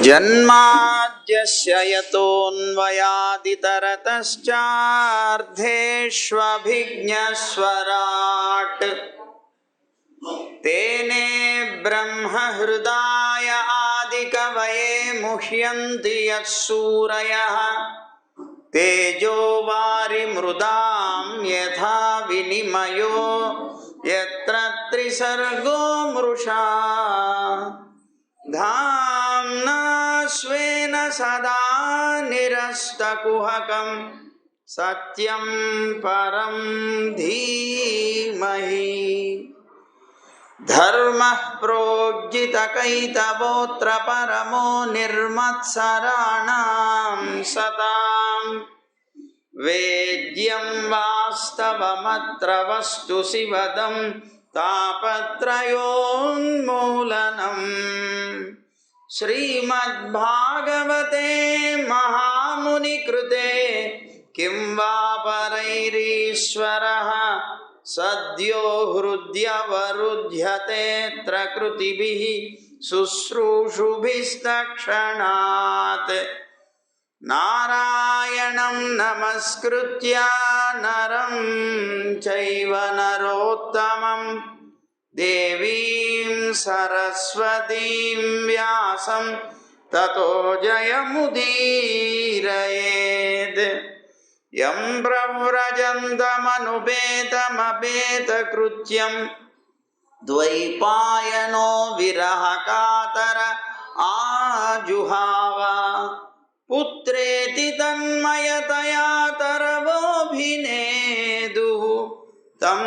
जन्माद्यस्य यतोऽन्वयादितरतश्चार्थेष्वभिज्ञस्वराट् तेने ब्रह्महृदाय आदिकवये मुह्यन्ति यत्सूरयः तेजो वारिमृदां यथा विनिमयो यत्र त्रिसर्गो मृषा धाम्ना स्वेन सदा निरस्तकुहकं सत्यं परं धीमहि धर्मः प्रोज्झितकैतवोऽत्र परमो निर्मत्सराणां सतां वेद्यं वास्तवमत्र वस्तु शिवदं तापत्रयोन्मूलनम् श्रीमद्भागवते महामुनिकृते किं वा परैरीश्वरः सद्यो हृद्यवरुध्यतेऽत्र कृतिभिः शुश्रूषुभिस्तक्षणात् नारायणं नमस्कृत्य नरं चैव नरोत्तमं देवीं सरस्वतीं व्यासं ततो जयमुदीरयेत् यं प्रव्रजन्तमनुपेतमपेतकृत्यं द्वैपायनो विरहकातर आजुहाव पुत्रेति तन्मयतया तरवोऽभिनेदुः तं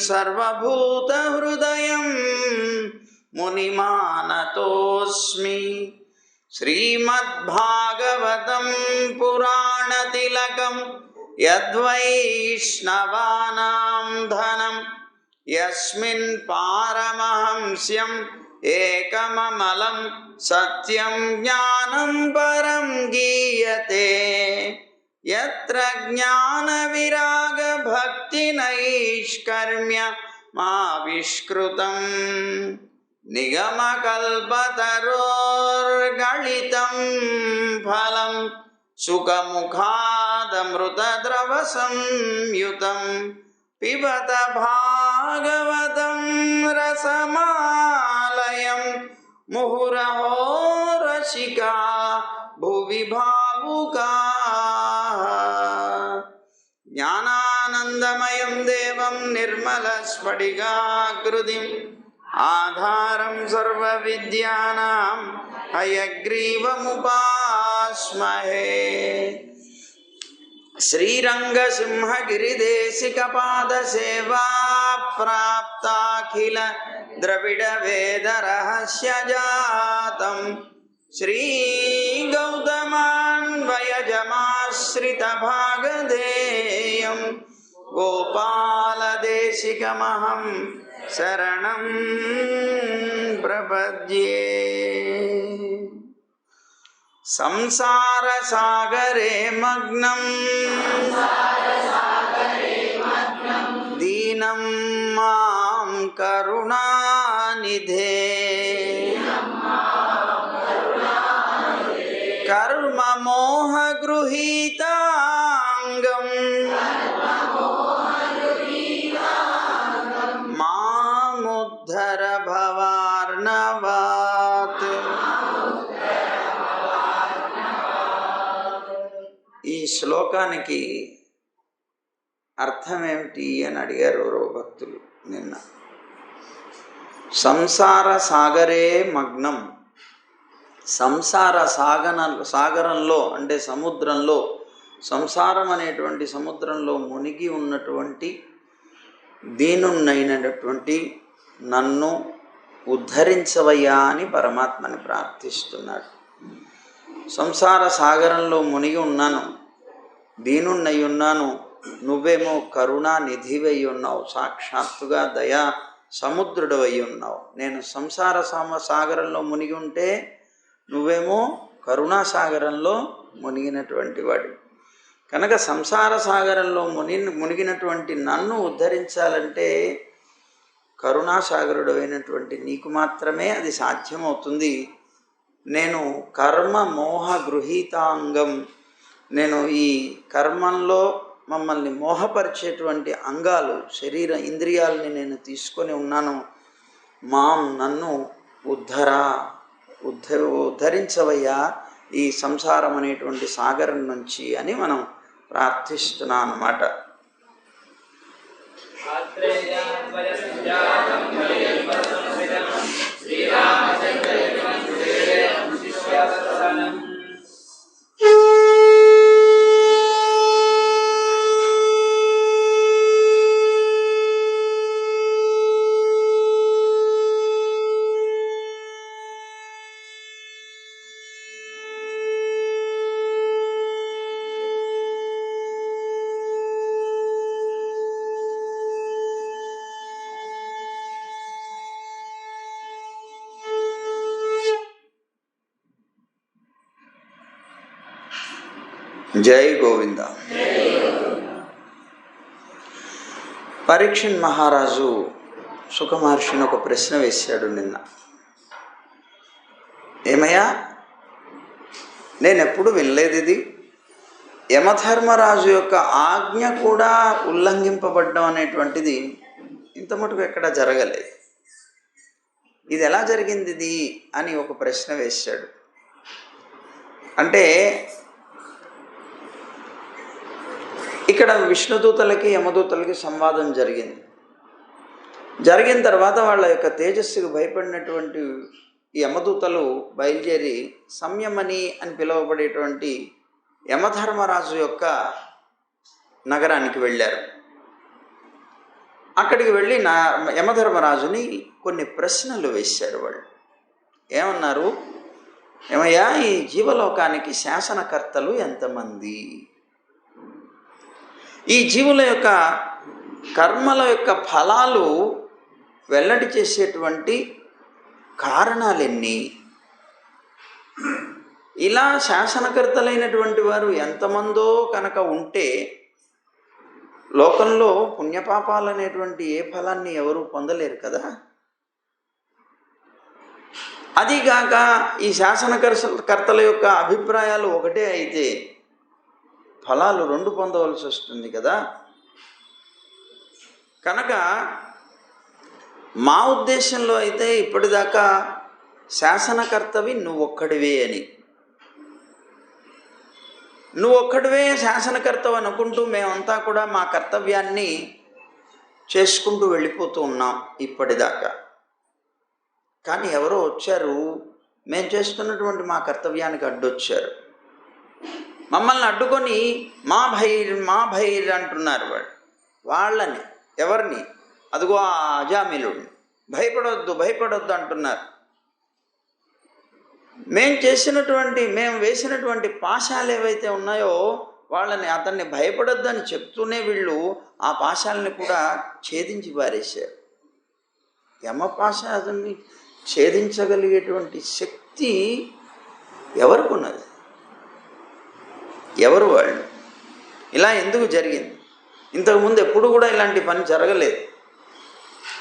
सर्वभूतहृदयं मुनिमानतोऽस्मि श्रीमद्भागवतं पुराणतिलकं यद्वैष्णवानां धनं यस्मिन् पारमहंस्यम् एकममलं सत्यं ज्ञानं परं गीयते यत्र ज्ञानविरागभक्तिनैष्कर्म्यमाविष्कृतं निगमकल्पतरोर्गलितं फलं सुखमुखादमृतद्रवसंयुतं पिबत भागवतं रसमालयं मुहुरहो रसिका भुवि भावुकाः ज्ञानानन्दमयं देवं निर्मलस्फटिकाकृतिम् आधारं सर्वविद्यानां हयग्रीवमुपास्महे श्रीरङ्गसिंहगिरिदेशिकपादसेवा प्राप्ताखिल द्रविडवेदरहस्यजातं श्रीगौतमान्वयजमाश्रितभागधेयं गोपालदेशिकमहं शरणं प्रपद्ये संसारसागरे मग्नं दीनं मां करुणानिधे कर्ममोहगृहीताङ्गं मामुद्धर भवार्णवात् ఈ శ్లోకానికి అర్థం ఏమిటి అని అడిగారు ఎవరో భక్తులు నిన్న. సంసార సాగరే మగ్నం, సంసార సాగరంలో అంటే సముద్రంలో, సంసారం అనేటువంటి సముద్రంలో మునిగి ఉన్నటువంటి దీనున్నైనటువంటి నన్ను ఉద్ధరించవయ్యా అని పరమాత్మని ప్రార్థిస్తున్నాడు. సంసార సాగరంలో మునిగి ఉన్నాను, దీనున్నై ఉన్నాను, నువ్వేమో కరుణా నిధివై ఉన్నావు, సాక్షాత్తుగా దయా సముద్రుడు అయి ఉన్నావు. నేను సంసార సాగరంలో మునిగి ఉంటే నువ్వేమో కరుణాసాగరంలో మునిగినటువంటి వాడి. కనుక సంసార సాగరంలో మునిగినటువంటి నన్ను ఉద్ధరించాలంటే కరుణాసాగరుడు అయినటువంటి నీకు మాత్రమే అది సాధ్యమవుతుంది. నేను కర్మ మోహ గృహీతాంగం, నేను ఈ కర్మంలో మమ్మల్ని మోహపరిచేటువంటి అంగాలు, శరీర ఇంద్రియాలని నేను తీసుకొని ఉన్నాను. నన్ను ఉద్ధరించవయ్యా ఈ సంసారం అనేటువంటి సాగరం నుంచి అని మనం ప్రార్థిస్తున్నాం అన్నమాట. జై గోవింద. పరీక్షణ్ మహారాజు సుఖ మహర్షిని ఒక ప్రశ్న వేశాడు నిన్న. ఏమయ్యా, నేనెప్పుడు వినలేదు ఇది, యమధర్మరాజు యొక్క ఆజ్ఞ కూడా ఉల్లంఘింపబడ్డం అనేటువంటిది ఇంత మటుకు ఎక్కడా జరగలేదు. ఇది ఎలా జరిగింది ఇది అని ఒక ప్రశ్న వేశాడు. అంటే ఇక్కడ విష్ణుదూతలకి యమదూతలకి సంవాదం జరిగింది. జరిగిన తర్వాత వాళ్ళ యొక్క తేజస్సుకు భయపడినటువంటి ఈ యమదూతలు బయలుదేరి సంయమని అని పిలువబడేటువంటి యమధర్మరాజు యొక్క నగరానికి వెళ్ళారు. అక్కడికి వెళ్ళి యమధర్మరాజుని కొన్ని ప్రశ్నలు వేశారు. వాళ్ళు ఏమన్నారు, ఏమయ్యా, ఈ జీవలోకానికి శాసనకర్తలు ఎంతమంది? ఈ జీవుల యొక్క కర్మల యొక్క ఫలాలు వెల్లడి చేసేటువంటి కారణాలెన్ని? ఇలా శాసనకర్తలైనటువంటి వారు ఎంతమందో కనుక ఉంటే లోకంలో పుణ్యపాపాలు అనేటువంటి ఏ ఫలాన్ని ఎవరు పొందలేరు కదా. అదిగాక ఈ శాసనకర్తల యొక్క అభిప్రాయాలు ఒకటే అయితే ఫలాలు రెండు పొందవలసి వస్తుంది కదా. కనుక మా ఉద్దేశంలో అయితే ఇప్పటిదాకా శాసనకర్తవి నువ్వొక్కడివే అని, నువ్వొక్కడివే శాసనకర్తవి అనుకుంటూ మేమంతా కూడా మా కర్తవ్యాన్ని చేసుకుంటూ వెళ్ళిపోతూ ఉన్నాం ఇప్పటిదాకా. కానీ ఎవరో వచ్చారు, మేము చేస్తున్నటువంటి మా కర్తవ్యానికి అడ్డొచ్చారు. మమ్మల్ని అడ్డుకొని మా భైర్ అంటున్నారు. వాళ్ళని ఎవరిని? అదిగో ఆ అజామిలుడిని. భయపడొద్దు అంటున్నారు. మేము వేసినటువంటి పాశాలు ఏవైతే ఉన్నాయో అతన్ని భయపడొద్దు అని చెప్తూనే వీళ్ళు ఆ పాశాలని కూడా ఛేదించి పారేశారు. యమపాశాన్ని ఛేదించగలిగేటువంటి శక్తి ఎవరికి ఉన్నది? ఎవరు వాళ్ళు? ఇలా ఎందుకు జరిగింది? ఇంతకుముందు ఎప్పుడు కూడా ఇలాంటి పని జరగలేదు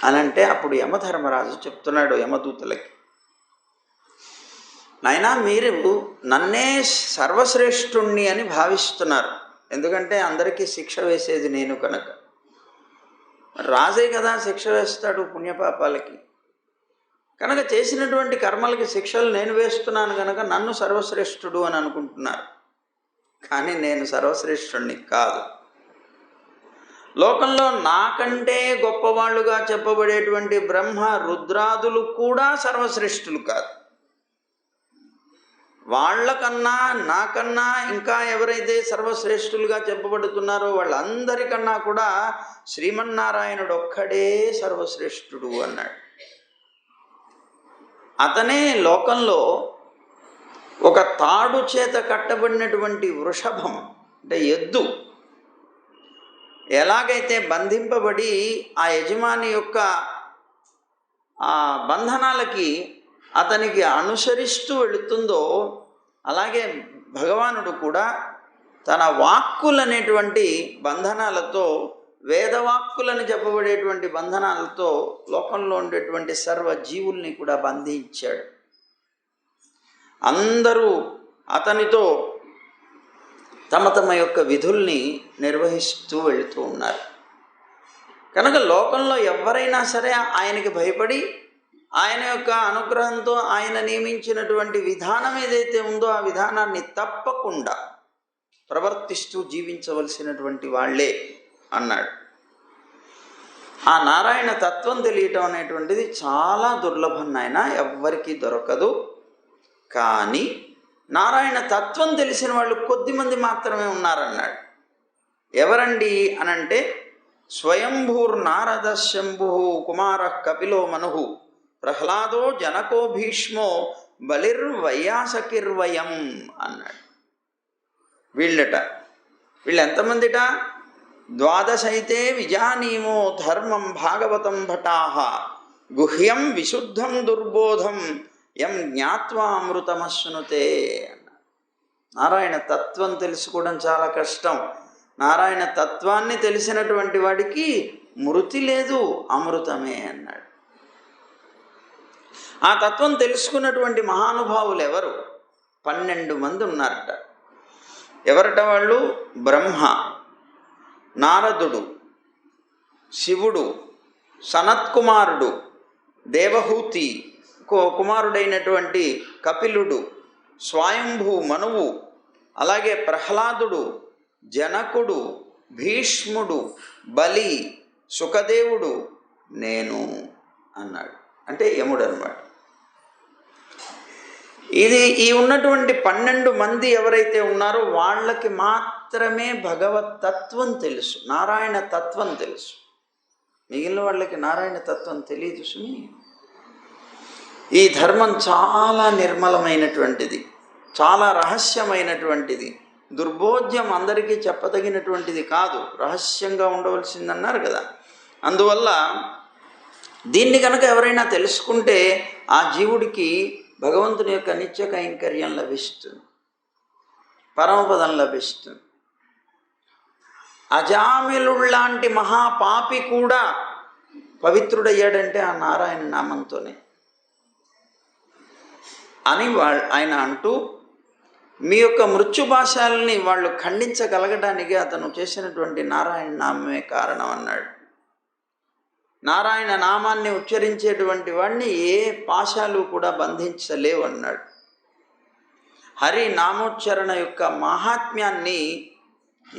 అని అంటే అప్పుడు యమధర్మరాజు చెప్తున్నాడు యమదూతలకి, నాయనా, మీరు నన్నే సర్వశ్రేష్ఠుణ్ణి అని భావిస్తున్నారు. ఎందుకంటే అందరికీ శిక్ష వేసేది నేను కనుక. రాజే కదా శిక్ష వేస్తాడు పుణ్యపాపాలకి. కనుక చేసినటువంటి కర్మలకి శిక్షలు నేను వేస్తున్నాను కనుక నన్ను సర్వశ్రేష్ఠుడు అని అనుకుంటున్నారు. కానీ నేను సర్వశ్రేష్ఠుణ్ణి కాదు. లోకంలో నాకంటే గొప్పవాళ్ళుగా చెప్పబడేటువంటి బ్రహ్మ రుద్రాదులు కూడా సర్వశ్రేష్ఠులు కాదు. వాళ్ళకన్నా నాకన్నా ఇంకా ఎవరైతే సర్వశ్రేష్ఠులుగా చెప్పబడుతున్నారో వాళ్ళందరికన్నా కూడా శ్రీమన్నారాయణుడు ఒక్కడే సర్వశ్రేష్ఠుడు అన్నాడు. అతనే లోకంలో ఒక తాడు చేత కట్టబడినటువంటి వృషభం అంటే ఎద్దు ఎలాగైతే బంధింపబడి ఆ యజమాని యొక్క ఆ బంధనాలకి అతనికి అనుసరిస్తూ వెళుతుందో అలాగే భగవానుడు కూడా తన వాక్కులనేటువంటి బంధనాలతో, వేదవాక్కులని చెప్పబడేటువంటి బంధనాలతో లోకంలో ఉండేటువంటి సర్వ జీవుల్ని కూడా బంధించాడు. అందరూ అతనితో తమ తమ యొక్క విధుల్ని నిర్వహిస్తూ వెళుతూ ఉన్నారు. కనుక లోకంలో ఎవరైనా సరే ఆయనకి భయపడి ఆయన యొక్క అనుగ్రహంతో ఆయన నియమించినటువంటి విధానం ఏదైతే ఉందో ఆ విధానాన్ని తప్పకుండా ప్రవర్తిస్తూ జీవించవలసినటువంటి వాళ్ళే అన్నాడు. ఆ నారాయణ తత్వం తెలియటం అనేటువంటిది చాలా దుర్లభం నాయన, ఎవ్వరికీ దొరకదు. కానీ నారాయణ తత్వం తెలిసిన వాళ్ళు కొద్దిమంది మాత్రమే ఉన్నారన్నాడు. ఎవరండి అనంటే స్వయంభూర్నారద శంభు కుమార కపిలో మనుహు ప్రహ్లాదో జనకో భీష్మో బలిర్వయాసకిర్వయం అన్నాడు. వీళ్ళట, వీళ్ళు ఎంతమందిట? ద్వాదశైతే విజానీమో ధర్మం భాగవతం భటాహ గుహ్యం విశుద్ధం దుర్బోధం యం జ్ఞాత్వా అమృతమశ్నుతే అన్నాడు. నారాయణ తత్వం తెలుసుకోవడం చాలా కష్టం. నారాయణ తత్వాన్ని తెలిసినటువంటి వాడికి మృతి లేదు, అమృతమే అన్నాడు. ఆ తత్వం తెలుసుకున్నటువంటి మహానుభావులు ఎవరు? 12 మంది ఉన్నారట. ఎవరట వాళ్ళు? బ్రహ్మ, నారదుడు, శివుడు, సనత్కుమారుడు, దేవహూతి కుమారుడైనటువంటి కపిలుడు, స్వయంభూ మనువు, అలాగే ప్రహ్లాదుడు, జనకుడు, భీష్ముడు, బలి, సుఖదేవుడు, నేను అన్నాడు. అంటే యముడు అన్నమాట. ఈ ఉన్నటువంటి 12 మంది ఎవరైతే ఉన్నారో వాళ్ళకి మాత్రమే భగవత్ తత్వం తెలుసు, నారాయణ తత్వం తెలుసు. మిగిలిన వాళ్ళకి నారాయణ తత్వం తెలియదు సుమి. ఈ ధర్మం చాలా నిర్మలమైనటువంటిది, చాలా రహస్యమైనటువంటిది, దుర్బోధ్యం అందరికీ చెప్పదగినటువంటిది కాదు, రహస్యంగా ఉండవలసిందన్నారు కదా. అందువల్ల దీన్ని కనుక ఎవరైనా తెలుసుకుంటే ఆ జీవుడికి భగవంతుని యొక్క నిత్య కైంకర్యం లభిస్తుంది, పరమపదం లభిస్తుంది. అజామిలుళ్లాంటి మహాపాపి కూడా పవిత్రుడయ్యాడంటే ఆ నారాయణ నామంతోనే అని ఆయన అంటూ, మీ యొక్క మృత్యుభాషల్ని వాళ్ళు ఖండించగలగడానికి అతను చేసినటువంటి నారాయణ నామమే కారణం అన్నాడు. నారాయణ నామాన్ని ఉచ్చరించేటువంటి వాడిని ఏ పాశాలు కూడా బంధించలేవు అన్నాడు. హరి నామోచ్చరణ యొక్క మహాత్మ్యాన్ని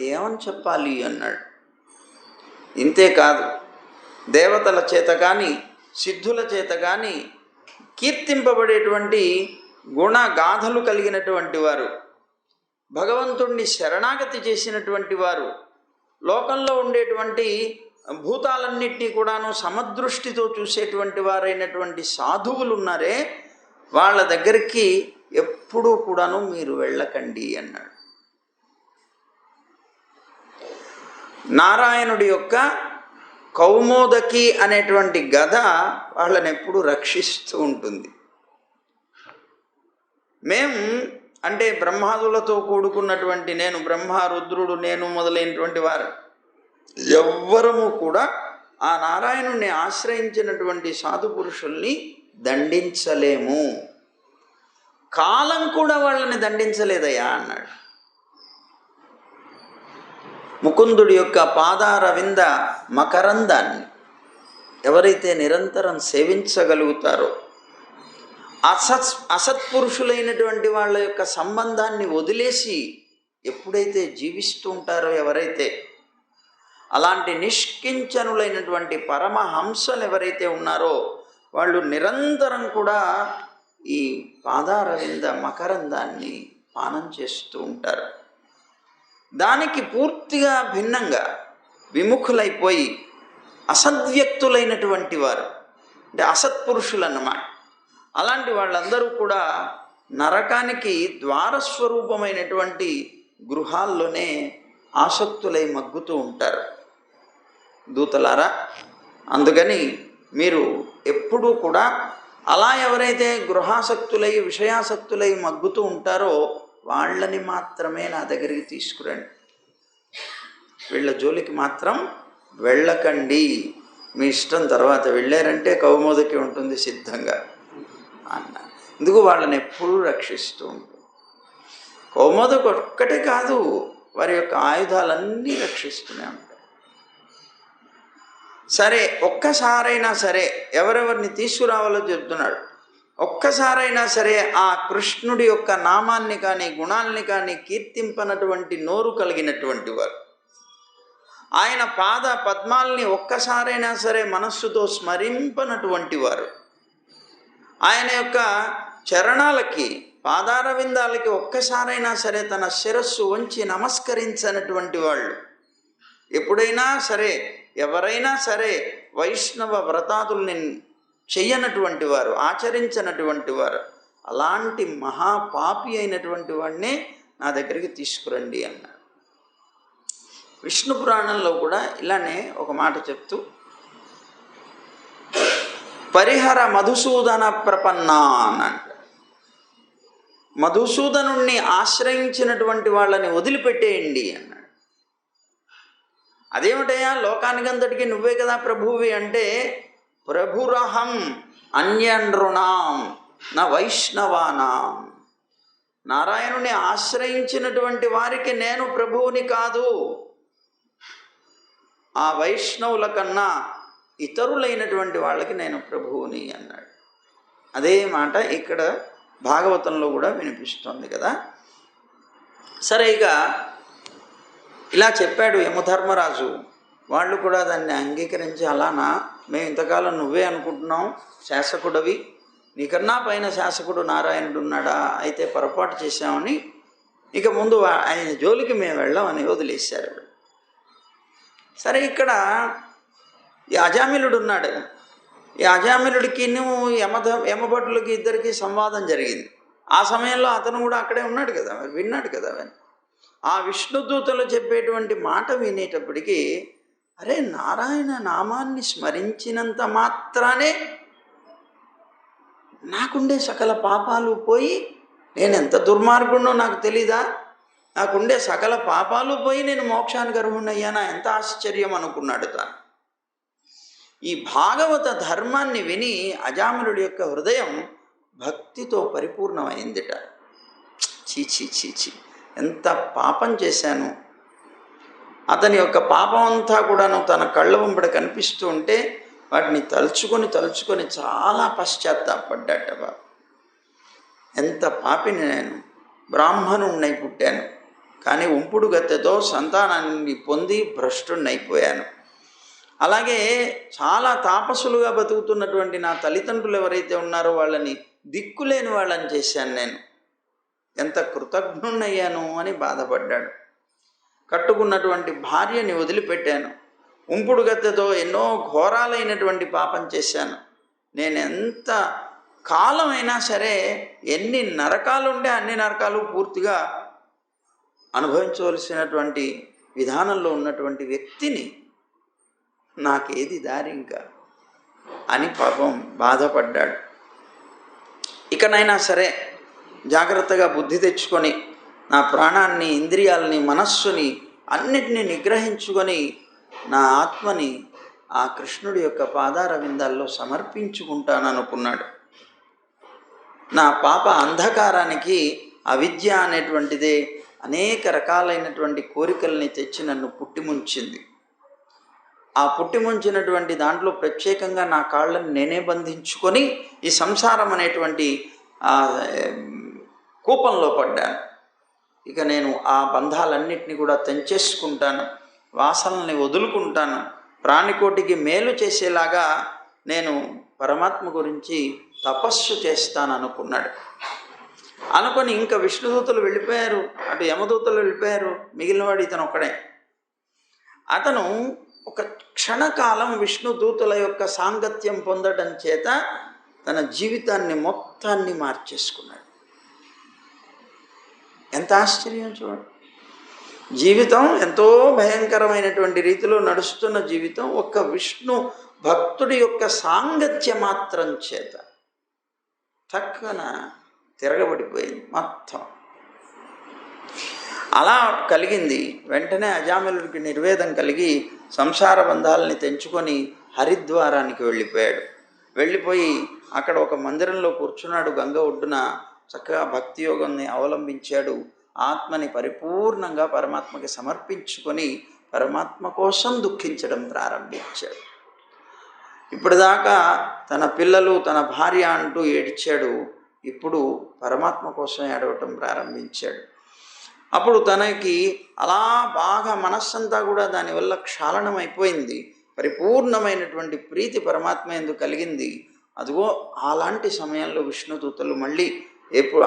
ఏమని చెప్పాలి అన్నాడు. ఇంతేకాదు, దేవతల చేత కానీ సిద్ధుల చేత కానీ కీర్తింపబడేటువంటి గుణగాథలు కలిగినటువంటి వారు, భగవంతుణ్ణి శరణాగతి చేసినటువంటి వారు, లోకంలో ఉండేటువంటి భూతాలన్నింటినీ కూడాను సమదృష్టితో చూసేటువంటి వారైనటువంటి సాధువులు ఉన్నారే, వాళ్ళ దగ్గరికి ఎప్పుడూ కూడాను మీరు వెళ్ళకండి అన్నాడు. నారాయణుడి యొక్క కౌమోదకి అనేటువంటి గద వాళ్ళని ఎప్పుడు రక్షిస్తూ ఉంటుంది. అంటే బ్రహ్మాదులతో కూడుకున్నటువంటి నేను, బ్రహ్మ, రుద్రుడు, నేను మొదలైనటువంటి వారు ఎవ్వరము కూడా ఆ నారాయణుణ్ణి ఆశ్రయించినటువంటి సాధు పురుషుల్ని దండించలేము. కాలం కూడా వాళ్ళని దండించలేదయ్యా అన్నాడు. ముకుందుడి యొక్క పాదారవింద మకరందాన్ని ఎవరైతే నిరంతరం సేవించగలుగుతారో, అసత్పురుషులైనటువంటి వాళ్ళ యొక్క సంబంధాన్ని వదిలేసి ఎప్పుడైతే జీవిస్తూ ఉంటారో ఎవరైతే, అలాంటి నిష్కించనులైనటువంటి పరమహంసలు ఎవరైతే ఉన్నారో వాళ్ళు నిరంతరం కూడా ఈ పాదారవింద మకరందాన్ని పానం చేస్తూ ఉంటారు. దానికి పూర్తిగా భిన్నంగా విముఖులైపోయి అసద్వ్యక్తులైనటువంటి వారు, అంటే అసత్పురుషులు అన్నమాట, అలాంటి వాళ్ళందరూ కూడా నరకానికి ద్వారస్వరూపమైనటువంటి గృహాల్లోనే ఆసక్తులై మగ్గుతూ ఉంటారు. దూతలారా, అందుకని మీరు ఎప్పుడూ కూడా అలా ఎవరైతే గృహాసక్తులై విషయాసక్తులై మగ్గుతూ ఉంటారో వాళ్ళని మాత్రమే నా దగ్గరికి తీసుకురండి, వీళ్ళ జోలికి మాత్రం వెళ్ళకండి. మీ ఇష్టం, తర్వాత వెళ్ళారంటే కౌమోదకి ఉంటుంది సిద్ధంగా అన్న. ఇందుకు వాళ్ళని ఎప్పుడూ రక్షిస్తూ ఉంటుంది. కౌమోదకు ఒక్కటే కాదు, వారి యొక్క ఆయుధాలన్నీ రక్షిస్తూనే ఉంటాయి. సరే, ఒక్కసారైనా సరే ఎవరెవరిని తీసుకురావాలో చెప్తున్నాడు. ఒక్కసారైనా సరే ఆ కృష్ణుడి యొక్క నామాన్ని కానీ గుణాల్ని కానీ కీర్తింపనటువంటి నోరు కలిగినటువంటి వారు, ఆయన పాద పద్మాల్ని ఒక్కసారైనా సరే మనస్సుతో స్మరింపనటువంటి వారు, ఆయన యొక్క చరణాలకి పాదారవిందాలకి ఒక్కసారైనా సరే తన శిరస్సు వంచి నమస్కరించినటువంటి వాళ్ళు, ఎప్పుడైనా సరే ఎవరైనా సరే వైష్ణవ వ్రతాదుల్ని చెయ్యనటువంటి వారు, ఆచరించినటువంటి వారు, అలాంటి మహాపాపి అయినటువంటి వాడినే నా దగ్గరికి తీసుకురండి అన్నారు. విష్ణు పురాణంలో కూడా ఇలానే ఒక మాట చెప్తూ, పరిహర మధుసూదన ప్రపన్నా అని అంటారు. మధుసూదనుణ్ణి ఆశ్రయించినటువంటి వాళ్ళని వదిలిపెట్టేయండి అన్నాడు. అదేమిటయ్యా, లోకానికంతటికి నువ్వే కదా ప్రభువి అంటే, ప్రభురహం అన్యనృణాం నా వైష్ణవానాం, నారాయణుని ఆశ్రయించినటువంటి వారికి నేను ప్రభువుని కాదు, ఆ వైష్ణవుల కన్నా ఇతరులైనటువంటి వాళ్ళకి నేను ప్రభువుని అన్నాడు. అదే మాట ఇక్కడ భాగవతంలో కూడా వినిపిస్తుంది కదా. సరే, ఇక ఇలా చెప్పాడు యమధర్మరాజు. వాళ్ళు కూడా దాన్ని అంగీకరించి, అలానా, మేము ఇంతకాలం నువ్వే అనుకుంటున్నాం శాసకుడవి, నీకన్నా పైన శాసకుడు నారాయణుడు ఉన్నాడా, అయితే పొరపాటు చేశామని ఇక ముందు ఆయన జోలికి మేము వెళ్ళామని వదిలేశారు. సరే, ఇక్కడ ఈ అజామిలుడు ఉన్నాడు. ఈ అజామిలుడికి యమభటులకి ఇద్దరికి సంవాదం జరిగింది. ఆ సమయంలో అతను కూడా అక్కడే ఉన్నాడు కదా, మరి విన్నాడు కదా. ఆ విష్ణుదూతలు చెప్పేటువంటి మాట వినేటప్పటికీ, అరే, నారాయణ నామాన్ని స్మరించినంత మాత్రానే నాకుండే సకల పాపాలు పోయి, నేను ఎంత దుర్మార్గుడినో నాకు తెలీదా, నాకుండే సకల పాపాలు పోయి నేను మోక్షానికి అర్హుణ్ణయ్యానా, ఎంత ఆశ్చర్యం అనుకున్నాడు తాను. ఈ భాగవత ధర్మాన్ని విని అజామిలుడి యొక్క హృదయం భక్తితో పరిపూర్ణమైందిట. చీచీ చీచీ, ఎంత పాపం చేశాను, అతని యొక్క పాపం అంతా కూడాను తన కళ్ళ వెంబడి కనిపిస్తూ ఉంటే వాటిని తలుచుకొని తలుచుకొని చాలా పశ్చాత్తాపడ్డాట. బాబు, ఎంత పాపిని నేను, బ్రాహ్మణుణ్ణై పుట్టాను, కానీ ఉంపుడు గత్తెతో సంతానాన్ని పొంది భ్రష్టుణ్ణైపోయాను. అలాగే చాలా తాపసులుగా బతుకుతున్నటువంటి నా తల్లిదండ్రులు ఎవరైతే ఉన్నారో వాళ్ళని దిక్కులేని వాళ్ళని చేశాను నేను, ఎంత కృతజ్ఞుణ్ణయ్యాను అని బాధపడ్డాడు. కట్టుకున్నటువంటి భార్యని వదిలిపెట్టాను, ఉంపుడు గత్తెతో ఎన్నో ఘోరాలైనటువంటి పాపం చేశాను, నేను ఎంత కాలమైనా సరే ఎన్ని నరకాలుండే అన్ని నరకాలు పూర్తిగా అనుభవించవలసినటువంటి విధానంలో ఉన్నటువంటి వ్యక్తిని, నాకేది దారి ఇంకా అని పాపం బాధపడ్డాడు. ఇకనైనా సరే జాగ్రత్తగా బుద్ధి తెచ్చుకొని నా ప్రాణాన్ని, ఇంద్రియాలని, మనస్సుని అన్నిటినీ నిగ్రహించుకొని నా ఆత్మని ఆ కృష్ణుడి యొక్క పాదారవిందాల్లో సమర్పించుకుంటాననుకున్నాడు. నా పాప అంధకారానికి అవిద్య అనేటువంటిదే అనేక రకాలైనటువంటి కోరికల్ని తెచ్చి నన్ను పుట్టిముంచింది. ఆ పుట్టిముంచినటువంటి దాంట్లో ప్రత్యేకంగా నా కాళ్ళని నేనే బంధించుకొని ఈ సంసారం అనేటువంటి కూపంలో పడ్డాను. ఇక నేను ఆ బంధాలన్నింటినీ కూడా తెంచేసుకుంటాను, వాసనల్ని వదులుకుంటాను, ప్రాణికోటికి మేలు చేసేలాగా నేను పరమాత్మ గురించి తపస్సు చేస్తాను అనుకున్నాడు. అనుకొని ఇంకా విష్ణుదూతలు వెళ్ళిపోయారు, అటు యమదూతలు వెళ్ళిపోయారు, మిగిలినవాడు ఇతను ఒక్కడే. అతను ఒక క్షణకాలం విష్ణుదూతల యొక్క సాంగత్యం పొందడం చేత తన జీవితాన్ని మొత్తాన్ని మార్చేసుకున్నాడు. ఎంత ఆశ్చర్యం చూడండి. జీవితం ఎంతో భయంకరమైనటువంటి రీతిలో నడుస్తున్న జీవితం ఒక్క విష్ణు భక్తుడి యొక్క సాంగత్య మాత్రం చేత చక్కన తిరగబడిపోయింది మొత్తం. అలా కలిగింది. వెంటనే అజామిలుడికి నిర్వేదం కలిగి సంసార బంధాలని తెంచుకొని హరిద్వారానికి వెళ్ళిపోయాడు. వెళ్ళిపోయి అక్కడ ఒక మందిరంలో కూర్చున్నాడు, గంగ ఒడ్డున చక్కగా భక్తి యోగాన్ని అవలంబించాడు. ఆత్మని పరిపూర్ణంగా పరమాత్మకి సమర్పించుకొని పరమాత్మ కోసం దుఃఖించడం ప్రారంభించాడు. ఇప్పటిదాకా తన పిల్లలు, తన భార్య అంటూ ఏడ్చాడు. ఇప్పుడు పరమాత్మ కోసం ఏడవటం ప్రారంభించాడు. అప్పుడు తనకి అలా బాగా మనస్సంతా కూడా దానివల్ల క్షాళనమైపోయింది. పరిపూర్ణమైనటువంటి ప్రీతి పరమాత్మ యందు కలిగింది. అదిగో అలాంటి సమయంలో విష్ణుదూతలు మళ్ళీ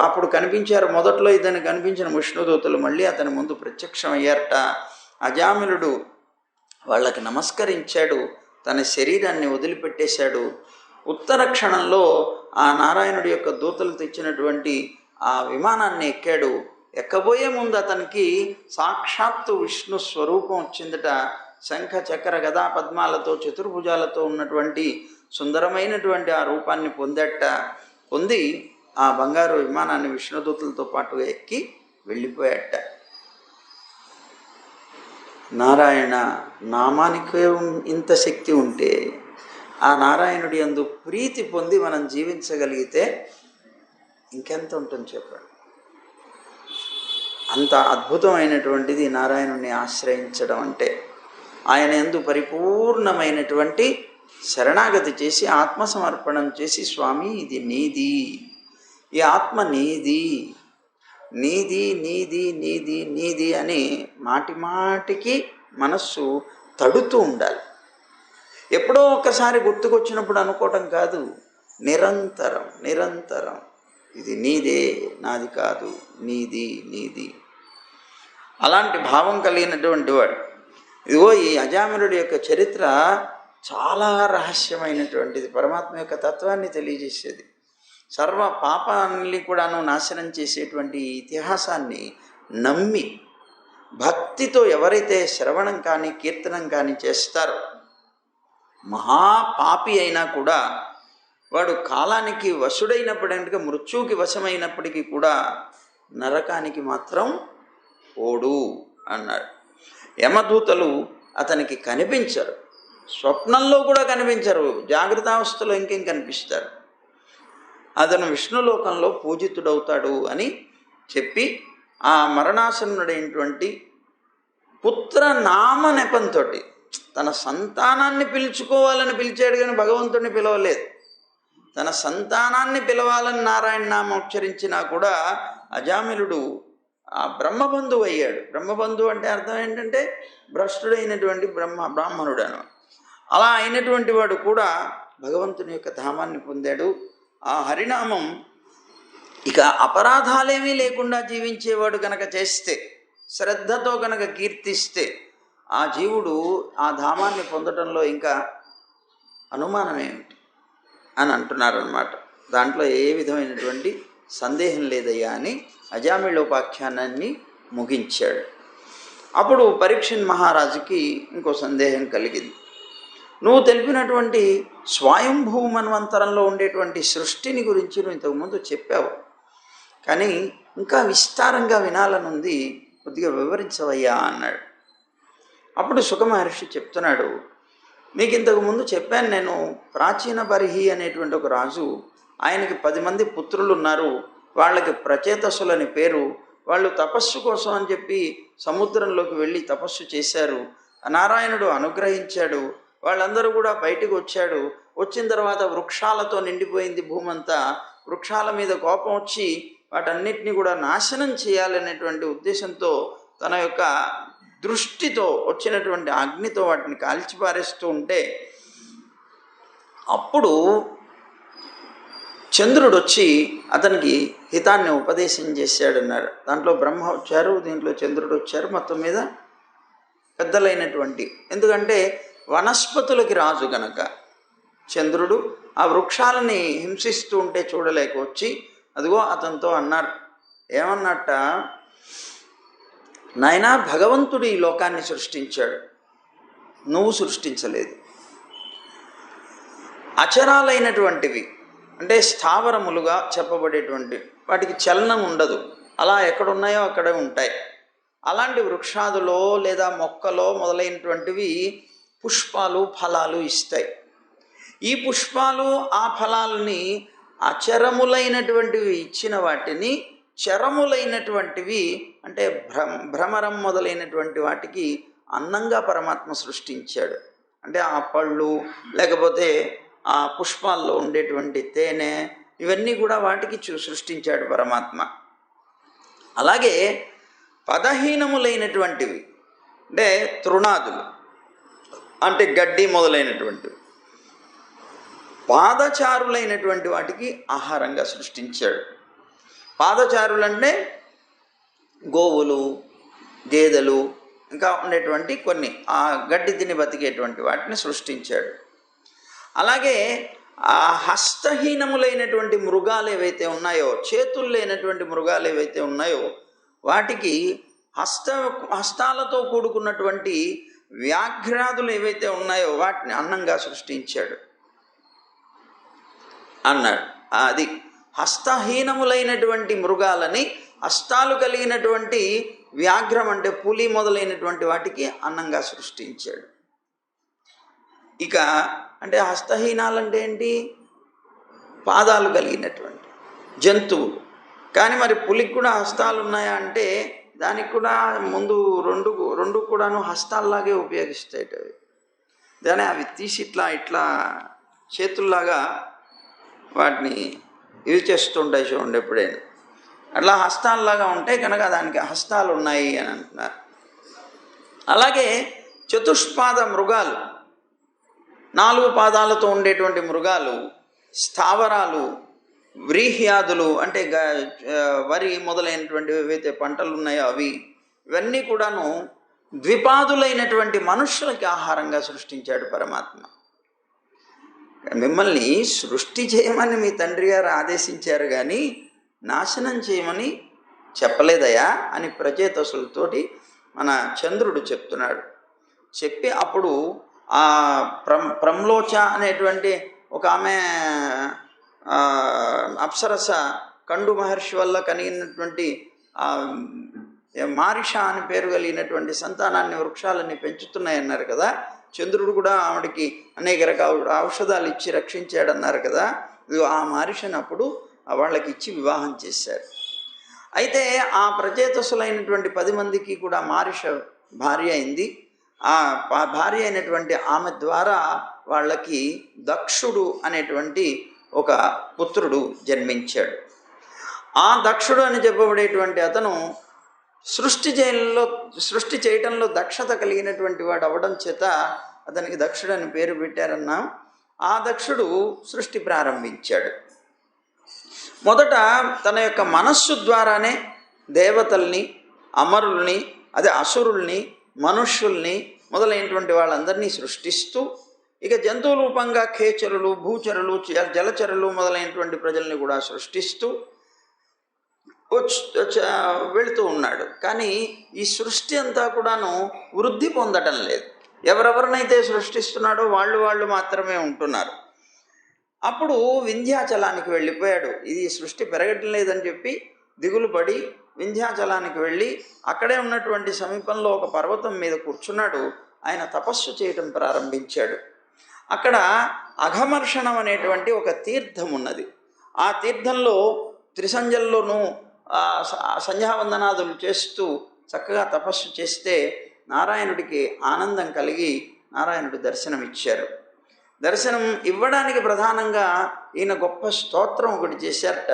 అప్పుడు కనిపించారు. మొదట్లో ఇతను కనిపించిన విష్ణుదూతలు మళ్ళీ అతని ముందు ప్రత్యక్షమయ్యారట. అజామిలుడు వాళ్ళకి నమస్కరించాడు, తన శరీరాన్ని వదిలిపెట్టేశాడు. ఉత్తర క్షణంలో ఆ నారాయణుడి యొక్క దూతలు తెచ్చినటువంటి ఆ విమానాన్ని ఎక్కాడు. ఎక్కబోయే ముందు అతనికి సాక్షాత్తు విష్ణు స్వరూపం వచ్చిందట. శంఖ చక్ర గదా పద్మాలతో చతుర్భుజాలతో ఉన్నటువంటి సుందరమైనటువంటి ఆ రూపాన్ని పొంది ఆ బంగారు విమానాన్ని విష్ణుదూతలతో పాటు ఎక్కి వెళ్ళిపోయాట. నారాయణ నామానికి ఇంత శక్తి ఉంటే, ఆ నారాయణుడి యందు ప్రీతి పొంది మనం జీవించగలిగితే ఇంకెంత ఉంటుంది చెప్పండి. అంత అద్భుతమైనటువంటిది నారాయణుడిని ఆశ్రయించడం అంటే. ఆయన యందు పరిపూర్ణమైనటువంటి శరణాగతి చేసి ఆత్మసమర్పణం చేసి, స్వామి ఇది నీది, ఈ ఆత్మ నీది, నీది నీది నీది నీది అని మాటి మాటికి మనస్సు తడుతూ ఉండాలి. ఎప్పుడో ఒకసారి గుర్తుకొచ్చినప్పుడు అనుకోవటం కాదు, నిరంతరం నిరంతరం ఇది నీదే, నాది కాదు, నీది నీది. అలాంటి భావం కలిగినటువంటి వాడు. ఇదిగో ఈ అజామిలుడి యొక్క చరిత్ర చాలా రహస్యమైనటువంటిది. పరమాత్మ యొక్క తత్వాన్ని తెలియజేసేది. సర్వ పాపాన్ని కూడాను నాశనం చేసేటువంటి ఇతిహాసాన్ని నమ్మి భక్తితో ఎవరైతే శ్రవణం కానీ కీర్తనం కానీ చేస్తారో, మహాపాపి అయినా కూడా వాడు కాలానికి వశుడైనప్పటికీ, మృత్యువుకి వశమైనప్పటికీ కూడా నరకానికి మాత్రం ఓడు అన్నాడు. యమదూతలు అతనికి కనిపించరు, స్వప్నంలో కూడా కనిపించరు, జాగ్రత్తావస్థలో ఇంకేం కనిపిస్తారు. అతను విష్ణులోకంలో పూజితుడవుతాడు అని చెప్పి ఆ మరణాసన్నుడైనటువంటి పుత్ర నామ నెపంతో తన సంతానాన్ని పిలుచుకోవాలని పిలిచాడు, కానీ భగవంతుడిని పిలవలేదు. తన సంతానాన్ని పిలవాలని నారాయణ నామం ఉచ్చరించినా కూడా అజామిలుడు ఆ బ్రహ్మబంధువు అయ్యాడు. బ్రహ్మబంధువు అంటే అర్థం ఏంటంటే భ్రష్టుడైనటువంటి బ్రాహ్మణుడు అని. అలా అయినటువంటి వాడు కూడా భగవంతుని యొక్క ధామాన్ని పొందాడు. ఆ హరినామం ఇక అపరాధాలేమీ లేకుండా జీవించేవాడు కనుక చేస్తే, శ్రద్ధతో కనుక కీర్తిస్తే, ఆ జీవుడు ఆ ధామాన్ని పొందటంలో ఇంకా అనుమానం ఏమిటి అని అంటున్నారన్నమాట. దాంట్లో ఏ విధమైనటువంటి సందేహం లేదయ్యా అని అజామిళోపాఖ్యానాన్ని ముగించాడు. అప్పుడు పరీక్షిత్ మహారాజుకి ఇంకో సందేహం కలిగింది. నువ్వు తెలిపినటువంటి స్వయంభూ మన్వంతరంలో ఉండేటువంటి సృష్టిని గురించి నువ్వు ఇంతకుముందు చెప్పావు, కానీ ఇంకా విస్తారంగా వినాలనుంది, కొద్దిగా వివరించవయ్యా అన్నాడు. అప్పుడు సుఖ మహర్షి చెప్తున్నాడు, మీకు ఇంతకుముందు చెప్పాను నేను, ప్రాచీన బర్హి అనేటువంటి ఒక రాజు, ఆయనకి 10 మంది పుత్రులు ఉన్నారు. వాళ్ళకి ప్రచేతసులని పేరు. వాళ్ళు తపస్సు కోసం అని చెప్పి సముద్రంలోకి వెళ్ళి తపస్సు చేశారు. నారాయణుడు అనుగ్రహించాడు. వాళ్ళందరూ కూడా బయటకు వచ్చాడు. వచ్చిన తర్వాత వృక్షాలతో నిండిపోయింది భూమంతా. వృక్షాల మీద కోపం వచ్చి వాటన్నిటినీ కూడా నాశనం చేయాలనేటువంటి ఉద్దేశంతో తన యొక్క దృష్టితో వచ్చినటువంటి అగ్నితో వాటిని కాల్చిపారేస్తూ ఉంటే, అప్పుడు చంద్రుడు వచ్చి అతనికి హితాన్ని ఉపదేశం చేశాడన్నారు. దాంట్లో బ్రహ్మ వచ్చారు, దీంట్లో చంద్రుడు వచ్చారు. మొత్తం మీద పెద్దలైనటువంటి, ఎందుకంటే వనస్పతులకి రాజు గనక చంద్రుడు ఆ వృక్షాలని హింసిస్తూ ఉంటే చూడలేక వచ్చి అదిగో అతనితో అన్నారు. ఏమన్నట్ట, నాయనా, భగవంతుడు ఈ లోకాన్ని సృష్టించాడు, నువ్వు సృష్టించలేదు. అచరాలైనటువంటివి అంటే స్థావరములుగా చెప్పబడేటువంటి వాటికి చలనం ఉండదు, అలా ఎక్కడున్నాయో అక్కడే ఉంటాయి. అలాంటి వృక్షాదులో లేదా మొక్కలో మొదలైనటువంటివి పుష్పాలు ఫలాలు ఇస్తాయి. ఈ పుష్పాలు ఆ ఫలాలని అచరములైనటువంటివి ఇచ్చిన వాటిని చరములైనటువంటివి అంటే భ్రమరం మొదలైనటువంటి వాటికి అన్నంగా పరమాత్మ సృష్టించాడు. అంటే ఆ పళ్ళు లేకపోతే ఆ పుష్పాల్లో ఉండేటువంటి తేనె ఇవన్నీ కూడా వాటికి సృష్టించాడు పరమాత్మ. అలాగే పదహీనములైనటువంటివి అంటే తృణాదులు అంటే గడ్డి మొదలైనటువంటివి, పాదచారులైనటువంటి వాటికి ఆహారంగా సృష్టించాడు. పాదచారులు అంటే గోవులు, గేదెలు, ఇంకా ఉండేటువంటి కొన్ని ఆ గడ్డి తిని బతికేటువంటి వాటిని సృష్టించాడు. అలాగే ఆ హస్తహీనములైనటువంటి మృగాలు ఏవైతే ఉన్నాయో, చేతులు లేనటువంటి మృగాలు ఏవైతే ఉన్నాయో వాటికి హస్తాలతో కూడుకున్నటువంటి వ్యాఘ్రాదులు ఏవైతే ఉన్నాయో వాటిని అన్నంగా సృష్టించాడు అన్నాడు. అది హస్తహీనములైనటువంటి మృగాలని హస్తాలు కలిగినటువంటి వ్యాఘ్రం అంటే పులి మొదలైనటువంటి వాటికి అన్నంగా సృష్టించాడు. ఇక అంటే హస్తహీనాలంటే ఏంటి? పాదాలు కలిగినటువంటి జంతువులు. కానీ మరి పులికి కూడా హస్తాలు ఉన్నాయా అంటే దానికి కూడా ముందు రెండు కూడాను హస్తాల్లాగే ఉపయోగిస్తాయి అవి. దాని అవి తీసి ఇట్లా చేతుల్లాగా వాటిని ఇవి చేస్తుంటాయి చూడండి ఎప్పుడైనా. అట్లా హస్తాల్లాగా ఉంటాయి కనుక దానికి హస్తాలు ఉన్నాయి అని అంటున్నారు. అలాగే చతుష్పాద మృగాలు, 4 పాదాలతో ఉండేటువంటి మృగాలు, స్థావరాలు, వ్రీహ్యాదులు అంటే వరి మొదలైనటువంటివి ఏవైతే పంటలు ఉన్నాయో అవి, ఇవన్నీ కూడాను ద్విపాదులైనటువంటి మనుష్యులకి ఆహారంగా సృష్టించాడు పరమాత్మ. మిమ్మల్ని సృష్టి చేయమని మీ తండ్రి గారు ఆదేశించారు కానీ నాశనం చేయమని చెప్పలేదయా అని ప్రచేతసులతోటి మన చంద్రుడు చెప్తున్నాడు. చెప్పి అప్పుడు ఆ ప్రమ్లోచ అనేటువంటి ఒక ఆమె అప్సరస కండు మహర్షి వల్ల కలిగినటువంటి మారిష అని పేరు కలిగినటువంటి సంతానాన్ని వృక్షాలన్నీ పెంచుతున్నాయన్నారు కదా. చంద్రుడు కూడా ఆవిడకి అనేక రకాల ఔషధాలు ఇచ్చి రక్షించాడన్నారు కదా. ఆ మారిషని అప్పుడు వాళ్ళకి ఇచ్చి వివాహం చేశారు. అయితే ఆ ప్రచేతసులైనటువంటి 10 మందికి కూడా మారిష భార్య అయింది. ఆ భార్య అయినటువంటి ఆమె ద్వారా వాళ్ళకి దక్షుడు అనేటువంటి ఒక పుత్రుడు జన్మించాడు. ఆ దక్షుడు అని చెప్పబడేటువంటి అతను సృష్టి చేయటంలో దక్షత కలిగినటువంటి వాడు అవ్వడం చేత అతనికి దక్షుడు అని పేరు పెట్టారన్నా. ఆ దక్షుడు సృష్టి ప్రారంభించాడు. మొదట తన యొక్క మనస్సు ద్వారానే దేవతల్ని, అమరుల్ని, అదే అసురుల్ని, మనుష్యుల్ని మొదలైనటువంటి వాళ్ళందరినీ సృష్టిస్తూ, ఇక జంతువు రూపంగా ఖేచరులు, భూచరులు, జలచరులు మొదలైనటువంటి ప్రజల్ని కూడా సృష్టిస్తూ వెళుతూ ఉన్నాడు. కానీ ఈ సృష్టి అంతా కూడాను వృద్ధి పొందటం లేదు. ఎవరెవరినైతే సృష్టిస్తున్నాడో వాళ్ళు మాత్రమే ఉంటున్నారు. అప్పుడు వింధ్యాచలానికి వెళ్ళిపోయాడు. ఇది సృష్టి పెరగటం లేదని చెప్పి దిగులు పడి వింధ్యాచలానికి వెళ్ళి అక్కడే ఉన్నటువంటి సమీపంలో ఒక పర్వతం మీద కూర్చున్నాడు. ఆయన తపస్సు చేయటం ప్రారంభించాడు. అక్కడ అఘమర్షణం అనేటువంటి ఒక తీర్థం ఉన్నది. ఆ తీర్థంలో త్రిసంధ్యల్లోనూ సంధ్యావందనాదులు చేస్తూ చక్కగా తపస్సు చేస్తే నారాయణుడికి ఆనందం కలిగి నారాయణుడు దర్శనమిచ్చారు. దర్శనం ఇవ్వడానికి ప్రధానంగా ఈయన గొప్ప స్తోత్రం ఒకటి చేశారట.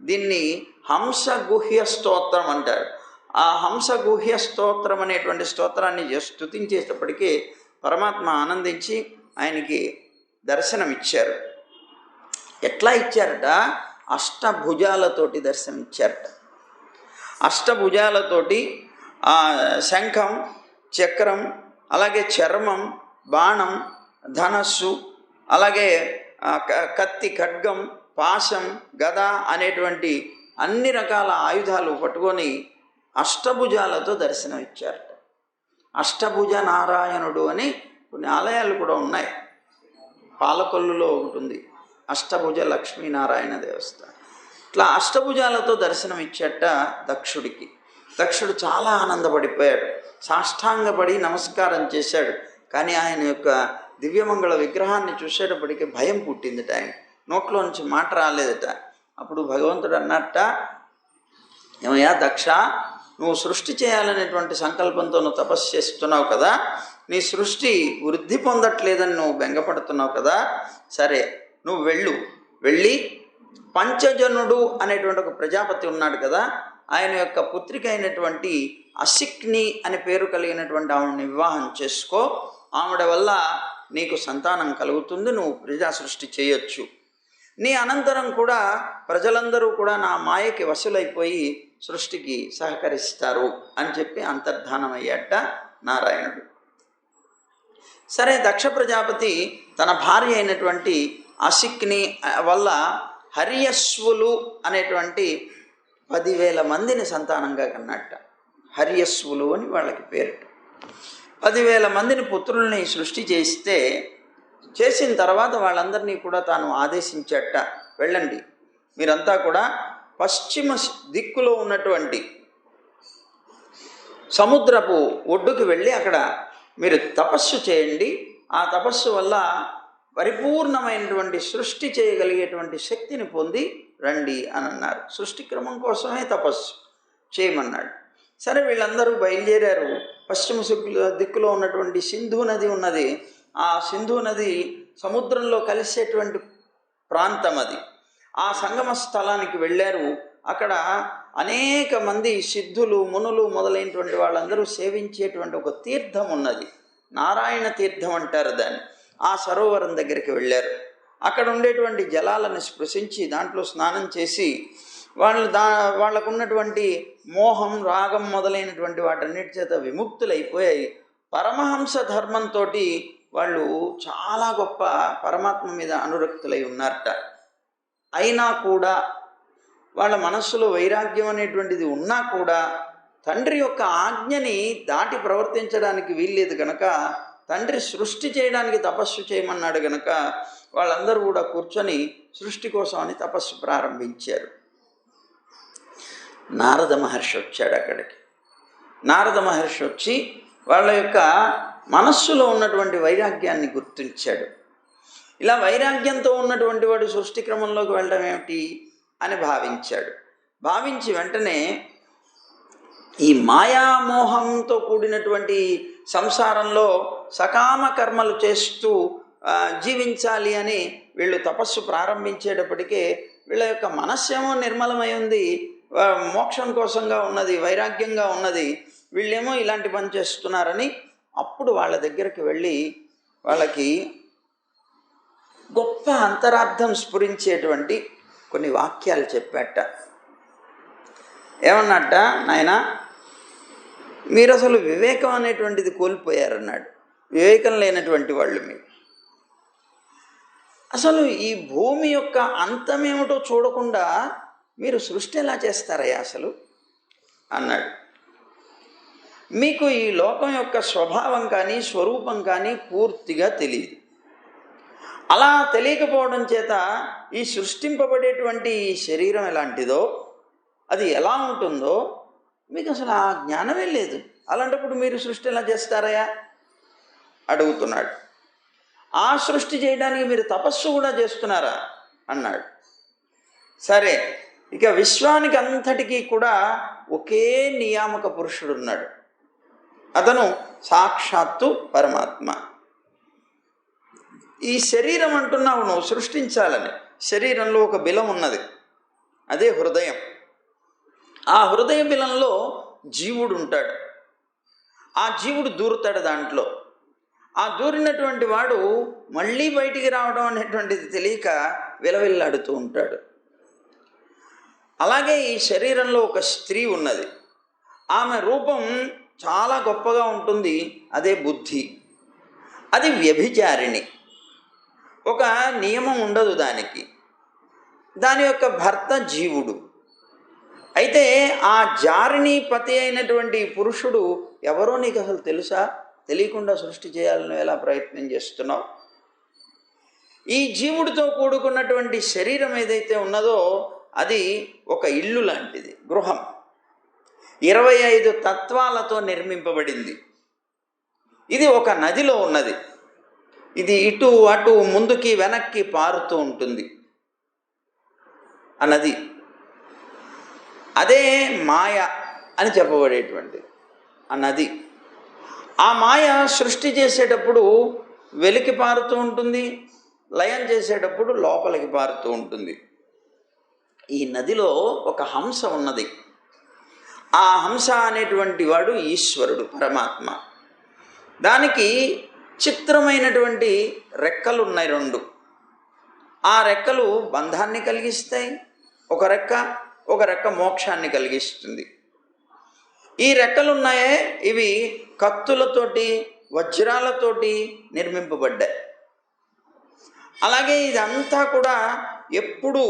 దీన్ని హంసగుహ్య స్తోత్రం అంటారు. ఆ హంసగుహ్య స్తోత్రం అనేటువంటి స్తోత్రాన్ని స్తుతించేటప్పటికీ పరమాత్మ ఆనందించి ఆయనకి దర్శనమిచ్చారు. ఎట్లా ఇచ్చారట? అష్టభుజాలతోటి దర్శనమిచ్చారట. అష్టభుజాలతోటి శంఖం, చక్రం, అలాగే చర్మం, బాణం, ధనస్సు, అలాగే కత్తి, ఖడ్గం, పాశం, గద అనేటువంటి అన్ని రకాల ఆయుధాలు పట్టుకొని అష్టభుజాలతో దర్శనం ఇచ్చారట. అష్టభుజ నారాయణుడు అని కొన్ని ఆలయాలు కూడా ఉన్నాయి. పాలకొల్లులో ఒకటి ఉంది, అష్టభుజ లక్ష్మీనారాయణ దేవస్థానం. ఇట్లా అష్టభుజాలతో దర్శనం ఇచ్చేట దక్షుడికి. దక్షుడు చాలా ఆనందపడిపోయాడు. సాష్టాంగపడి నమస్కారం చేశాడు. కానీ ఆయన యొక్క దివ్యమంగళ విగ్రహాన్ని చూసేటప్పటికి భయం పుట్టిందిట. ఆయన నోట్లో నుంచి మాట రాలేదట. అప్పుడు భగవంతుడు అన్నట్ట, ఏమయ్యా దక్ష, నువ్వు సృష్టి చేయాలనేటువంటి సంకల్పంతో నువ్వు తపస్సు చేస్తున్నావు కదా, నీ సృష్టి వృద్ధి పొందట్లేదని నువ్వు బెంగపడుతున్నావు కదా, సరే నువ్వు వెళ్ళి పంచజనుడు అనేటువంటి ఒక ప్రజాపతి ఉన్నాడు కదా, ఆయన యొక్క పుత్రిక అయినటువంటి అసిక్ని అనే పేరు కలిగినటువంటి ఆవిడని వివాహం చేసుకో, ఆవిడ వల్ల నీకు సంతానం కలుగుతుంది, నువ్వు ప్రజా సృష్టి చేయొచ్చు. నీ అనంతరం కూడా ప్రజలందరూ కూడా నా మాయకి వశులైపోయి సృష్టికి సహకరిస్తారు అని చెప్పి అంతర్ధానమయ్యాట నారాయణుడు. సరే, దక్ష ప్రజాపతి తన భార్య అయినటువంటి అసిక్ని వల్ల హర్యశ్వులు అనేటువంటి 10,000 మందిని సంతానంగా కన్నట్ట. హర్యశ్వులు అని వాళ్ళకి పేరు. 10,000 మందిని పుత్రుల్ని సృష్టి చేసిన తర్వాత వాళ్ళందరినీ కూడా తాను ఆదేశించట, వెళ్ళండి మీరంతా కూడా పశ్చిమ దిక్కులో ఉన్నటువంటి సముద్రపు ఒడ్డుకు వెళ్ళి అక్కడ మీరు తపస్సు చేయండి, ఆ తపస్సు వల్ల పరిపూర్ణమైనటువంటి సృష్టి చేయగలిగేటువంటి శక్తిని పొంది రండి అని అన్నారు. సృష్టి క్రమం కోసమే తపస్సు చేయమన్నాడు. సరే, వీళ్ళందరూ బయలుదేరారు. పశ్చిమ దిక్కులో ఉన్నటువంటి సింధు నది ఉన్నది. ఆ సింధు నది సముద్రంలో కలిసేటువంటి ప్రాంతం అది. ఆ సంగమ స్థలానికి వెళ్ళారు. అక్కడ అనేక మంది సిద్ధులు, మునులు మొదలైనటువంటి వాళ్ళందరూ సేవించేటువంటి ఒక తీర్థం ఉన్నది. నారాయణ తీర్థం అంటారు దాన్ని. ఆ సరోవరం దగ్గరికి వెళ్ళారు. అక్కడ ఉండేటువంటి జలాలను స్పృశించి దాంట్లో స్నానం చేసి వాళ్ళకు ఉన్నటువంటి మోహం, రాగం మొదలైనటువంటి వాటన్నిటి చేత విముక్తులైపోయాయి. పరమహంస ధర్మంతో వాళ్ళు చాలా గొప్ప పరమాత్మ మీద అనురక్తులై ఉన్నారట. అయినా కూడా వాళ్ళ మనస్సులో వైరాగ్యం అనేటువంటిది ఉన్నా కూడా తండ్రి యొక్క ఆజ్ఞని దాటి ప్రవర్తించడానికి వీల్లేదు కనుక, తండ్రి సృష్టి చేయడానికి తపస్సు చేయమన్నాడు కనుక వాళ్ళందరూ కూడా కూర్చొని సృష్టి కోసం అని తపస్సు ప్రారంభించారు. నారద మహర్షి వచ్చాడు అక్కడికి. నారద మహర్షి వచ్చి వాళ్ళ యొక్క మనస్సులో ఉన్నటువంటి వైరాగ్యాన్ని గుర్తించాడు. ఇలా వైరాగ్యంతో ఉన్నటువంటి వాడు సృష్టి క్రమంలోకి వెళ్ళడం ఏమిటి అని భావించాడు. భావించి వెంటనే ఈ మాయామోహంతో కూడినటువంటి సంసారంలో సకామ కర్మలు చేస్తూ జీవించాలి అని వీళ్ళు తపస్సు ప్రారంభించేటప్పటికే వీళ్ళ యొక్క మనస్సేమో నిర్మలమై ఉంది, మోక్షం కోసంగా ఉన్నది, వైరాగ్యంగా ఉన్నది. వీళ్ళేమో ఇలాంటి పని చేస్తున్నారని అప్పుడు వాళ్ళ దగ్గరికి వెళ్ళి వాళ్ళకి గొప్ప అంతరార్థం స్ఫురించేటువంటి కొన్ని వాక్యాలు చెప్పాట. ఏమన్నట్ట, నాయనా మీరు అసలు వివేకం అనేటువంటిది కోల్పోయారన్నాడు. వివేకం లేనటువంటి వాళ్ళు మీరు అసలు ఈ భూమి యొక్క అంతమేమిటో చూడకుండా మీరు సృష్టి ఎలా చేస్తారయ్యా అసలు అన్నాడు. మీకు ఈ లోకం యొక్క స్వభావం కానీ స్వరూపం కానీ పూర్తిగా తెలియదు. అలా తెలియకపోవడం చేత ఈ సృష్టింపబడేటువంటి ఈ శరీరం ఎలాంటిదో, అది ఎలా ఉంటుందో మీకు అసలు ఆ జ్ఞానమే లేదు. అలాంటప్పుడు మీరు సృష్టి ఎలా చేస్తారయ్యా అడుగుతున్నాడు. ఆ సృష్టి చేయడానికి మీరు తపస్సు కూడా చేస్తున్నారా అన్నాడు. సరే, ఇక విశ్వానికి అంతటికీ కూడా ఒకే నియామక పురుషుడు ఉన్నాడు. అతను సాక్షాత్తు పరమాత్మ. ఈ శరీరం అంటున్నావు నువ్వు సృష్టించాలని. శరీరంలో ఒక బిలం ఉన్నది, అదే హృదయం. ఆ హృదయ బిలంలో జీవుడు ఉంటాడు. ఆ జీవుడు దూరుతాడు దాంట్లో. ఆ దూరినటువంటి వాడు మళ్ళీ బయటికి రావడం అనేటువంటిది తెలియక విలవిల్లాడుతూ ఉంటాడు. అలాగే ఈ శరీరంలో ఒక స్త్రీ ఉన్నది. ఆమె రూపం చాలా గొప్పగా ఉంటుంది, అదే బుద్ధి. అది వ్యభిచారిణి. ఒక నియమం ఉండదు దానికి. దాని యొక్క భర్త జీవుడు. అయితే ఆ జారిణి పతి అయినటువంటి పురుషుడు ఎవరో నీకు అసలు తెలుసా? తెలియకుండా సృష్టి చేయాలని ఎలా ప్రయత్నం చేస్తున్నావు? ఈ జీవుడితో కూడుకున్నటువంటి శరీరం ఏదైతే ఉన్నదో అది ఒక ఇల్లు లాంటిది, గృహం. 25 తత్వాలతో నిర్మింపబడింది. ఇది ఒక నదిలో ఉన్నది. ఇది ఇటు అటు ముందుకి వెనక్కి పారుతూ ఉంటుంది ఆ నది. అదే మాయ అని చెప్పబడేటువంటిది ఆ నది. ఆ మాయ సృష్టి చేసేటప్పుడు వెలికి పారుతూ ఉంటుంది, లయం చేసేటప్పుడు లోపలికి పారుతూ ఉంటుంది. ఈ నదిలో ఒక హంస ఉన్నది. ఆ హంస అనేటువంటి వాడు ఈశ్వరుడు, పరమాత్మ. దానికి చిత్రమైనటువంటి రెక్కలు ఉన్నాయి, 2. ఆ రెక్కలు బంధాన్ని కలిగిస్తాయి, ఒక రెక్క మోక్షాన్ని కలిగిస్తుంది. ఈ రెక్కలున్నాయే ఇవి కత్తులతోటి వజ్రాలతోటి నిర్మింపబడ్డాయి. అలాగే ఇదంతా కూడా ఎప్పుడూ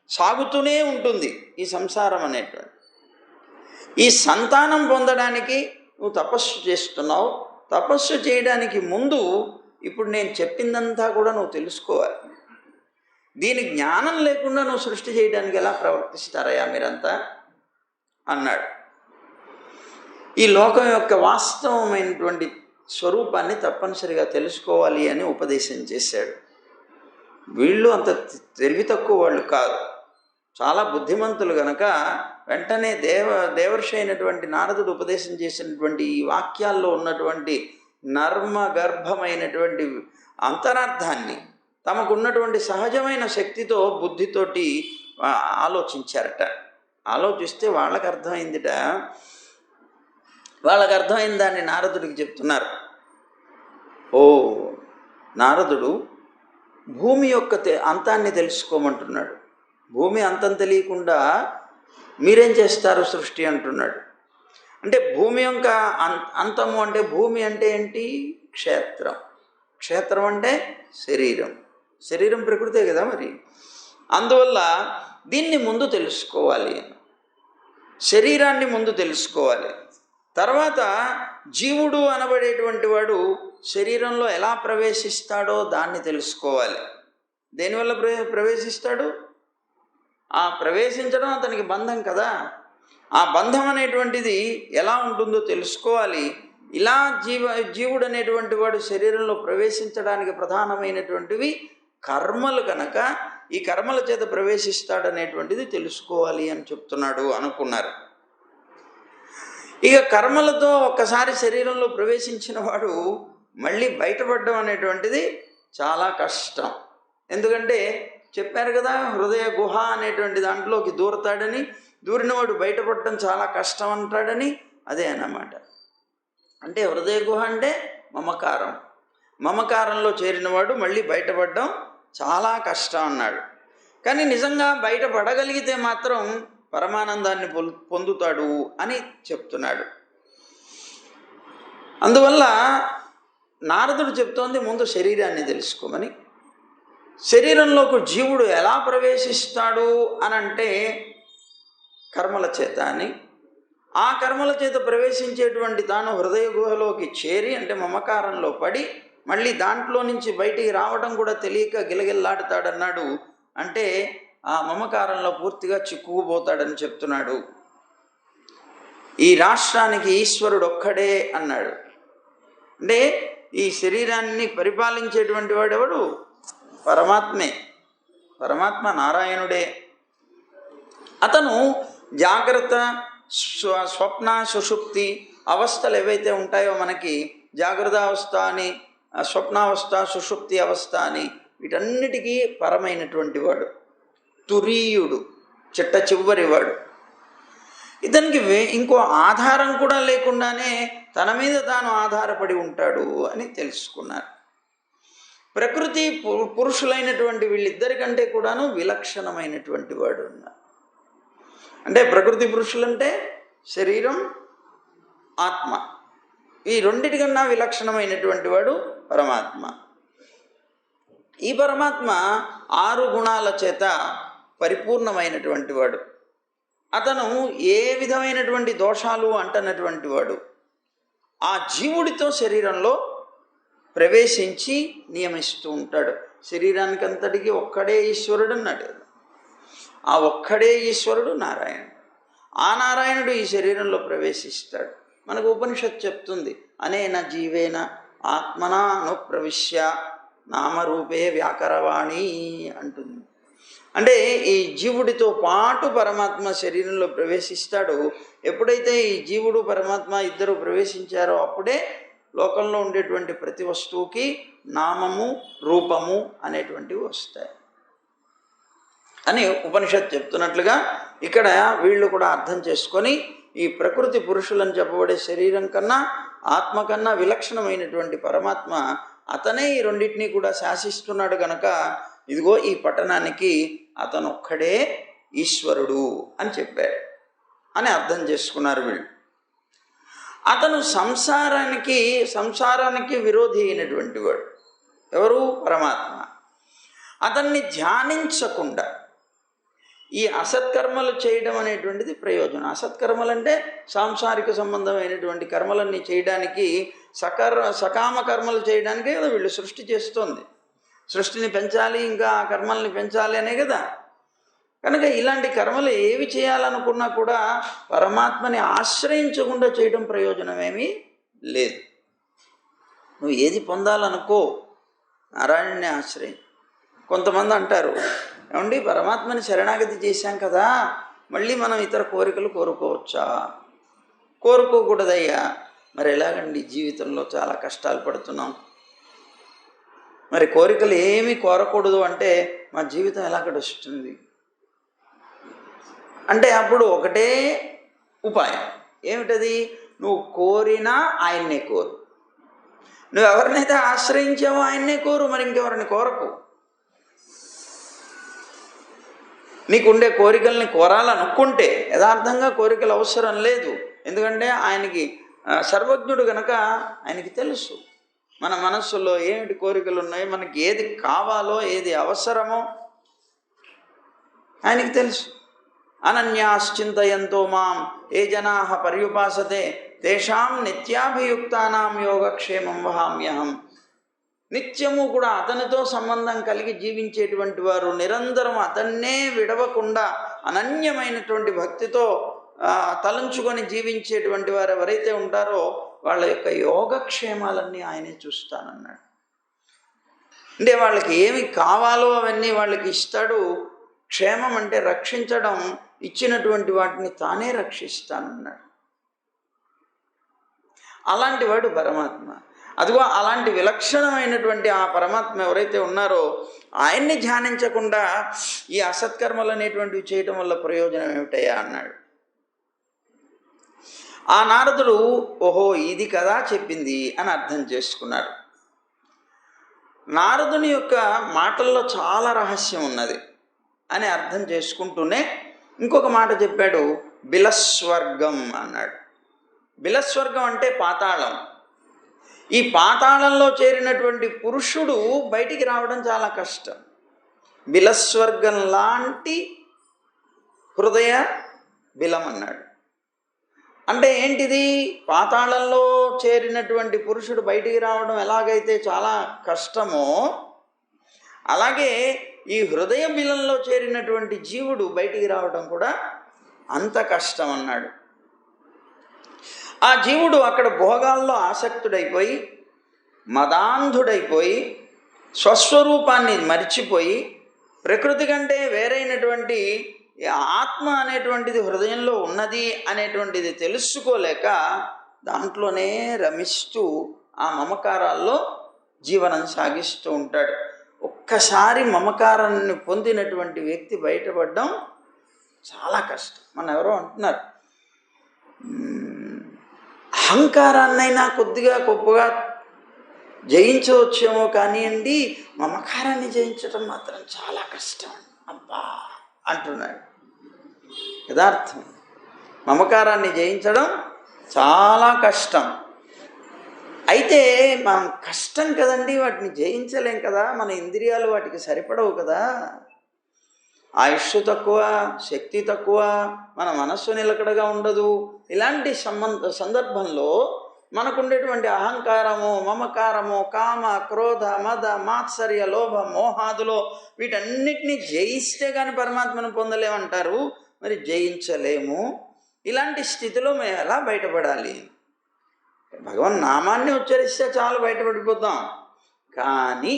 సాగుతూనే ఉంటుంది ఈ సంసారం అనేటువంటి. ఈ సంతానం పొందడానికి నువ్వు తపస్సు చేస్తున్నావు. తపస్సు చేయడానికి ముందు ఇప్పుడు నేను చెప్పిందంతా కూడా నువ్వు తెలుసుకోవాలి. దీని జ్ఞానం లేకుండా నువ్వు సృష్టి చేయడానికి ఎలా ప్రవర్తిస్తారయ్యా మీరంతా అన్నాడు. ఈ లోకం యొక్క వాస్తవమైనటువంటి స్వరూపాన్ని తప్పనిసరిగా తెలుసుకోవాలి అని ఉపదేశం చేశాడు. వీళ్ళు అంత తెలివి తక్కువ వాళ్ళు కాదు, చాలా బుద్ధిమంతులు గనక వెంటనే దేవర్షి అయినటువంటి నారదుడు ఉపదేశం చేసినటువంటి ఈ వాక్యాల్లో ఉన్నటువంటి నర్మగర్భమైనటువంటి అంతరార్థాన్ని తమకున్నటువంటి సహజమైన శక్తితో బుద్ధితోటి ఆలోచించారట. ఆలోచిస్తే వాళ్ళకి అర్థమైందిట. వాళ్ళకి అర్థమైన దాన్ని నారదుడికి చెప్తున్నారు. ఓ నారదుడు భూమి యొక్క అంతాన్ని తెలుసుకోమంటున్నాడు. భూమి అంతం తెలియకుండా మీరేం చేస్తారు సృష్టి అంటున్నాడు. అంటే భూమి యొక్క అంతము అంటే భూమి అంటే ఏంటి? క్షేత్రం. క్షేత్రం అంటే శరీరం. శరీరం ప్రకృతే కదా మరి. అందువల్ల దీన్ని ముందు తెలుసుకోవాలి, శరీరాన్ని ముందు తెలుసుకోవాలి. తర్వాత జీవుడు అనబడేటువంటి వాడు శరీరంలో ఎలా ప్రవేశిస్తాడో దాన్ని తెలుసుకోవాలి. దేనివల్ల ప్రవేశిస్తాడు? ఆ ప్రవేశించడం అతనికి బంధం కదా. ఆ బంధం అనేటువంటిది ఎలా ఉంటుందో తెలుసుకోవాలి. ఇలా జీవుడు అనేటువంటి వాడు శరీరంలో ప్రవేశించడానికి ప్రధానమైనటువంటివి కర్మలు కనుక ఈ కర్మల చేత ప్రవేశిస్తాడనేటువంటిది తెలుసుకోవాలి అని చెప్తున్నాడు అనుకున్నారు. ఇక కర్మలతో ఒక్కసారి శరీరంలో ప్రవేశించిన వాడు మళ్ళీ బయటపడడం అనేటువంటిది చాలా కష్టం. ఎందుకంటే చెప్పారు కదా, హృదయ గుహ అనేటువంటి దాంట్లోకి దూరతాడని, దూరినవాడు బయటపడటం చాలా కష్టం అంటాడని. అదే అన్నమాట. అంటే హృదయ గుహ అంటే మమకారం. మమకారంలో చేరినవాడు మళ్ళీ బయటపడడం చాలా కష్టం అన్నాడు. కానీ నిజంగా బయటపడగలిగితే మాత్రం పరమానందాన్ని పొందుతాడు అని చెప్తున్నాడు. అందువల్ల నారదుడు చెప్తోంది ముందు శరీరాన్ని తెలుసుకోమని. శరీరంలోకి జీవుడు ఎలా ప్రవేశిస్తాడు అనంటే కర్మల చేత అని. ఆ కర్మల చేత ప్రవేశించేటువంటి తాను హృదయ గుహలోకి చేరి అంటే మమకారంలో పడి మళ్ళీ దాంట్లో నుంచి బయటికి రావడం కూడా తెలియక గిలగిల్లాడుతాడన్నాడు. అంటే ఆ మమకారంలో పూర్తిగా చిక్కుకుపోతాడని చెప్తున్నాడు. ఈ రాష్ట్రానికి ఈశ్వరుడు ఒక్కడే అన్నాడు. అంటే ఈ శరీరాన్ని పరిపాలించేటువంటి వాడెవడు? పరమాత్మే. పరమాత్మ నారాయణుడే. అతను జాగ్రత్త, స్వప్న, సుషుప్తి అవస్థలు ఏవైతే ఉంటాయో మనకి జాగ్రత్త అవస్థ అని, స్వప్నావస్థ, సుషుప్తి అవస్థ అని, వీటన్నిటికీ పరమైనటువంటి వాడు, తురీయుడు, చిట్ట చివరివాడు. ఇతనికి ఇంకో ఆధారం కూడా లేకుండానే తన మీద తాను ఆధారపడి ఉంటాడు అని తెలుసుకున్నారు. ప్రకృతి పురుషులైనటువంటి వీళ్ళిద్దరికంటే కూడాను విలక్షణమైనటువంటి వాడు ఉన్నారు. అంటే ప్రకృతి పురుషులంటే శరీరం, ఆత్మ. ఈ రెండిటికన్నా విలక్షణమైనటువంటి వాడు పరమాత్మ. ఈ పరమాత్మ 6 గుణాల చేత పరిపూర్ణమైనటువంటి వాడు. అతను ఏ విధమైనటువంటి దోషాలు అంటనటువంటి వాడు. ఆ జీవుడితో శరీరంలో ప్రవేశించి నియమిస్తూ ఉంటాడు. శరీరానికి అంతటికి ఒక్కడే ఈశ్వరుడు అన్నాడు. ఆ ఒక్కడే ఈశ్వరుడు నారాయణుడు. ఆ నారాయణుడు ఈ శరీరంలో ప్రవేశిస్తాడు. మనకు ఉపనిషత్తు చెప్తుంది, అనేన జీవేన ఆత్మనా అనుప్రవిశ్య నామరూపే వ్యాకరవాణి అంటుంది. అంటే ఈ జీవుడితో పాటు పరమాత్మ శరీరంలో ప్రవేశిస్తాడు. ఎప్పుడైతే ఈ జీవుడు పరమాత్మ ఇద్దరు ప్రవేశించారో అప్పుడే లోకంలో ఉండేటువంటి ప్రతి వస్తువుకి నామము రూపము అనేటువంటివి వస్తాయి అని ఉపనిషత్ చెప్తున్నట్లుగా ఇక్కడ వీళ్ళు కూడా అర్థం చేసుకొని ఈ ప్రకృతి పురుషులని చెప్పబడే శరీరం కన్నా ఆత్మ కన్నా విలక్షణమైనటువంటి పరమాత్మ అతనే ఈ రెండింటినీ కూడా శాసిస్తున్నాడు గనక ఇదిగో ఈ పట్టణానికి అతనొక్కడే ఈశ్వరుడు అని చెప్పారు అని అర్థం చేసుకున్నారు వీళ్ళు. అతను సంసారానికి విరోధి అయినటువంటి వాడు ఎవరు? పరమాత్మ. అతన్ని ధ్యానించకుండా ఈ అసత్కర్మలు చేయడం అనేటువంటిది ప్రయోజనం. అసత్కర్మలు అంటే సాంసారిక సంబంధమైనటువంటి కర్మలన్నీ చేయడానికి, సకామ కర్మలు చేయడానికే కదా వీళ్ళు సృష్టి చేస్తోంది. సృష్టిని పెంచాలి, ఇంకా ఆ కర్మల్ని పెంచాలి అనే కదా. కనుక ఇలాంటి కర్మలు ఏవి చేయాలనుకున్నా కూడా పరమాత్మని ఆశ్రయించకుండా చేయడం ప్రయోజనమేమీ లేదు. నువ్వు ఏది పొందాలనుకో నారాయణుని ఆశ్రయం. కొంతమంది అంటారు, ఏమండి పరమాత్మని శరణాగతి చేశాం కదా, మళ్ళీ మనం ఇతర కోరికలు కోరుకోవచ్చా? కోరుకోకూడదయ్యా. మరి ఎలాగండి? జీవితంలో చాలా కష్టాలు పడుతున్నాం, మరి కోరికలు ఏమీ కోరకూడదు అంటే మా జీవితం ఎలా గడుస్తుంది అంటే అప్పుడు ఒకటే ఉపాయం. ఏమిటది? నువ్వు కోరినా ఆయన్నే కోరు. నువ్వు ఎవరినైతే ఆశ్రయించావో ఆయన్నే కోరు, మరి ఇంకెవరిని కోరకు. నీకుండే కోరికల్ని కోరాలనుకుంటే యథార్థంగా కోరికలు అవసరం లేదు. ఎందుకంటే ఆయనకి సర్వజ్ఞుడు గనక ఆయనకి తెలుసు మన మనస్సులో ఏమిటి కోరికలు ఉన్నాయి, మనకి ఏది కావాలో ఏది అవసరమో ఆయనకి తెలుసు. అనన్యాశ్చింతయంతో మాం ఏ జనాః పర్యుపాసతే తేషాం నిత్యాభియుక్తానాం యోగక్షేమం వహామ్యహం. నిత్యము కూడా అతనితో సంబంధం కలిగి జీవించేటువంటి వారు, నిరంతరం అతన్నే విడవకుండా అనన్యమైనటువంటి భక్తితో తలంచుకొని జీవించేటువంటి వారు ఎవరైతే ఉంటారో వాళ్ళ యొక్క యోగక్షేమాలన్నీ ఆయనే చూస్తానన్నాడు. అంటే వాళ్ళకి ఏమి కావాలో అవన్నీ వాళ్ళకి ఇస్తాడు. క్షేమం అంటే రక్షించడం, ఇచ్చినటువంటి వాటిని తానే రక్షిస్తానన్నాడు. అలాంటి వాడు పరమాత్మ. అదిగో అలాంటి విలక్షణమైనటువంటి ఆ పరమాత్మ ఎవరైతే ఉన్నారో ఆయన్ని ధ్యానించకుండా ఈ అసత్కర్మలు అనేటువంటివి చేయటం వల్ల ప్రయోజనం ఏమిటయ్యా అన్నాడు. ఆ నారదుడు ఓహో ఇది కదా చెప్పింది అని అర్థం చేసుకున్నాడు. నారదుని యొక్క మాటల్లో చాలా రహస్యం ఉన్నది అని అర్థం చేసుకుంటూనే ఇంకొక మాట చెప్పాడు, బిలస్వర్గం అన్నాడు. బిలస్వర్గం అంటే పాతాళం. ఈ పాతాళంలో చేరినటువంటి పురుషుడు బయటికి రావడం చాలా కష్టం. బిలస్వర్గం లాంటి హృదయ బిలం అన్నాడు. అంటే ఏంటిది? పాతాళంలో చేరినటువంటి పురుషుడు బయటికి రావడం ఎలాగైతే చాలా కష్టమో అలాగే ఈ హృదయ బిలంలో చేరినటువంటి జీవుడు బయటికి రావడం కూడా అంత కష్టం అన్నాడు. ఆ జీవుడు అక్కడ భోగాల్లో ఆసక్తుడైపోయి మదాంధుడైపోయి స్వస్వరూపాన్ని మరిచిపోయి ప్రకృతి కంటే వేరైనటువంటి ఆత్మ అనేటువంటిది హృదయంలో ఉన్నది అనేటువంటిది తెలుసుకోలేక దాంట్లోనే రమిస్తూ ఆ మమకారాల్లో జీవనం సాగిస్తూ ఉంటాడు. ఒక్కసారి మమకారాన్ని పొందినటువంటి వ్యక్తి బయటపడడం చాలా కష్టం. మన ఎవరో అంటున్నారు, అహంకారాన్నైనా కొద్దిగా గొప్పగా జయించవచ్చేమో కానివ్వండి, మమకారాన్ని జయించడం మాత్రం చాలా కష్టం అబ్బా అంటున్నాడు. యథార్థం. మమకారాన్ని జయించడం చాలా కష్టం. అయితే మనం కష్టం కదండి, వాటిని జయించలేం కదా, మన ఇంద్రియాలు వాటికి సరిపడవు కదా, ఆయుష్ తక్కువ, శక్తి తక్కువ, మన మనస్సు నిలకడగా ఉండదు. ఇలాంటి సందర్భంలో మనకుండేటువంటి అహంకారము, మమకారము, కామ, క్రోధ, మద, మాత్సర్య, లోభ, మోహాదులో వీటన్నిటినీ జయిస్తే కానీ పరమాత్మను పొందలేమంటారు. మరి జయించలేము. ఇలాంటి స్థితిలో మేము ఎలా బయటపడాలి? భగవన్ నామాన్ని ఉచ్చరిస్తే చాలు బయటపడిపోతాం. కానీ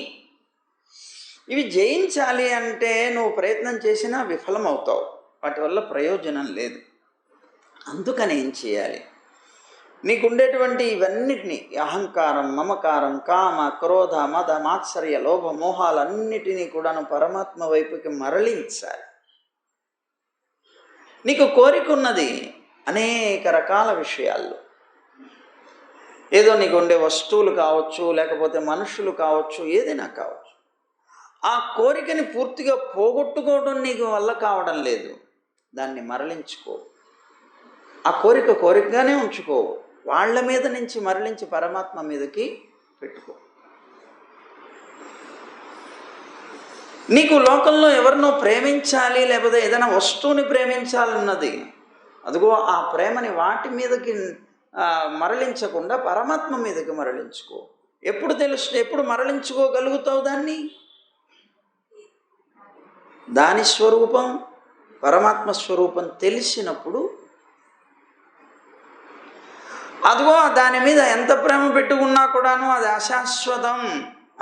ఇవి జయించాలి అంటే నువ్వు ప్రయత్నం చేసినా విఫలమవుతావు, వాటి వల్ల ప్రయోజనం లేదు. అందుకని ఏం చేయాలి? నీకుండేటువంటి ఇవన్నిటినీ, అహంకారం, మమకారం, కామ, క్రోధ, మద, మాత్సర్య, లోభ, మోహాలన్నిటినీ కూడా నువ్వు పరమాత్మ వైపుకి మరలించాలి. నీకు కోరిక ఉన్నది అనేక రకాల విషయాల్లో, ఏదో నీకు ఉండే వస్తువులు కావచ్చు, లేకపోతే మనుషులు కావచ్చు, ఏదైనా కావచ్చు. ఆ కోరికని పూర్తిగా పోగొట్టుకోవడం నీకు వల్ల కావడం లేదు, దాన్ని మరలించుకో. ఆ కోరిక కోరికగానే ఉంచుకో, వాళ్ళ మీద నుంచి మరలించి పరమాత్మ మీదకి పెట్టుకో. నీకు లోకంలో ఎవరినో ప్రేమించాలి, లేకపోతే ఏదైనా వస్తువుని ప్రేమించాలన్నది, అదిగో ఆ ప్రేమని వాటి మీదకి మరలించకుండా పరమాత్మ మీదకి మరలించుకో. ఎప్పుడు మరలించుకోగలుగుతావు దాన్ని? దాని స్వరూపం, పరమాత్మ స్వరూపం తెలిసినప్పుడు అదిగో దాని మీద ఎంత ప్రేమ పెట్టుకున్నా కూడాను అది అశాశ్వతం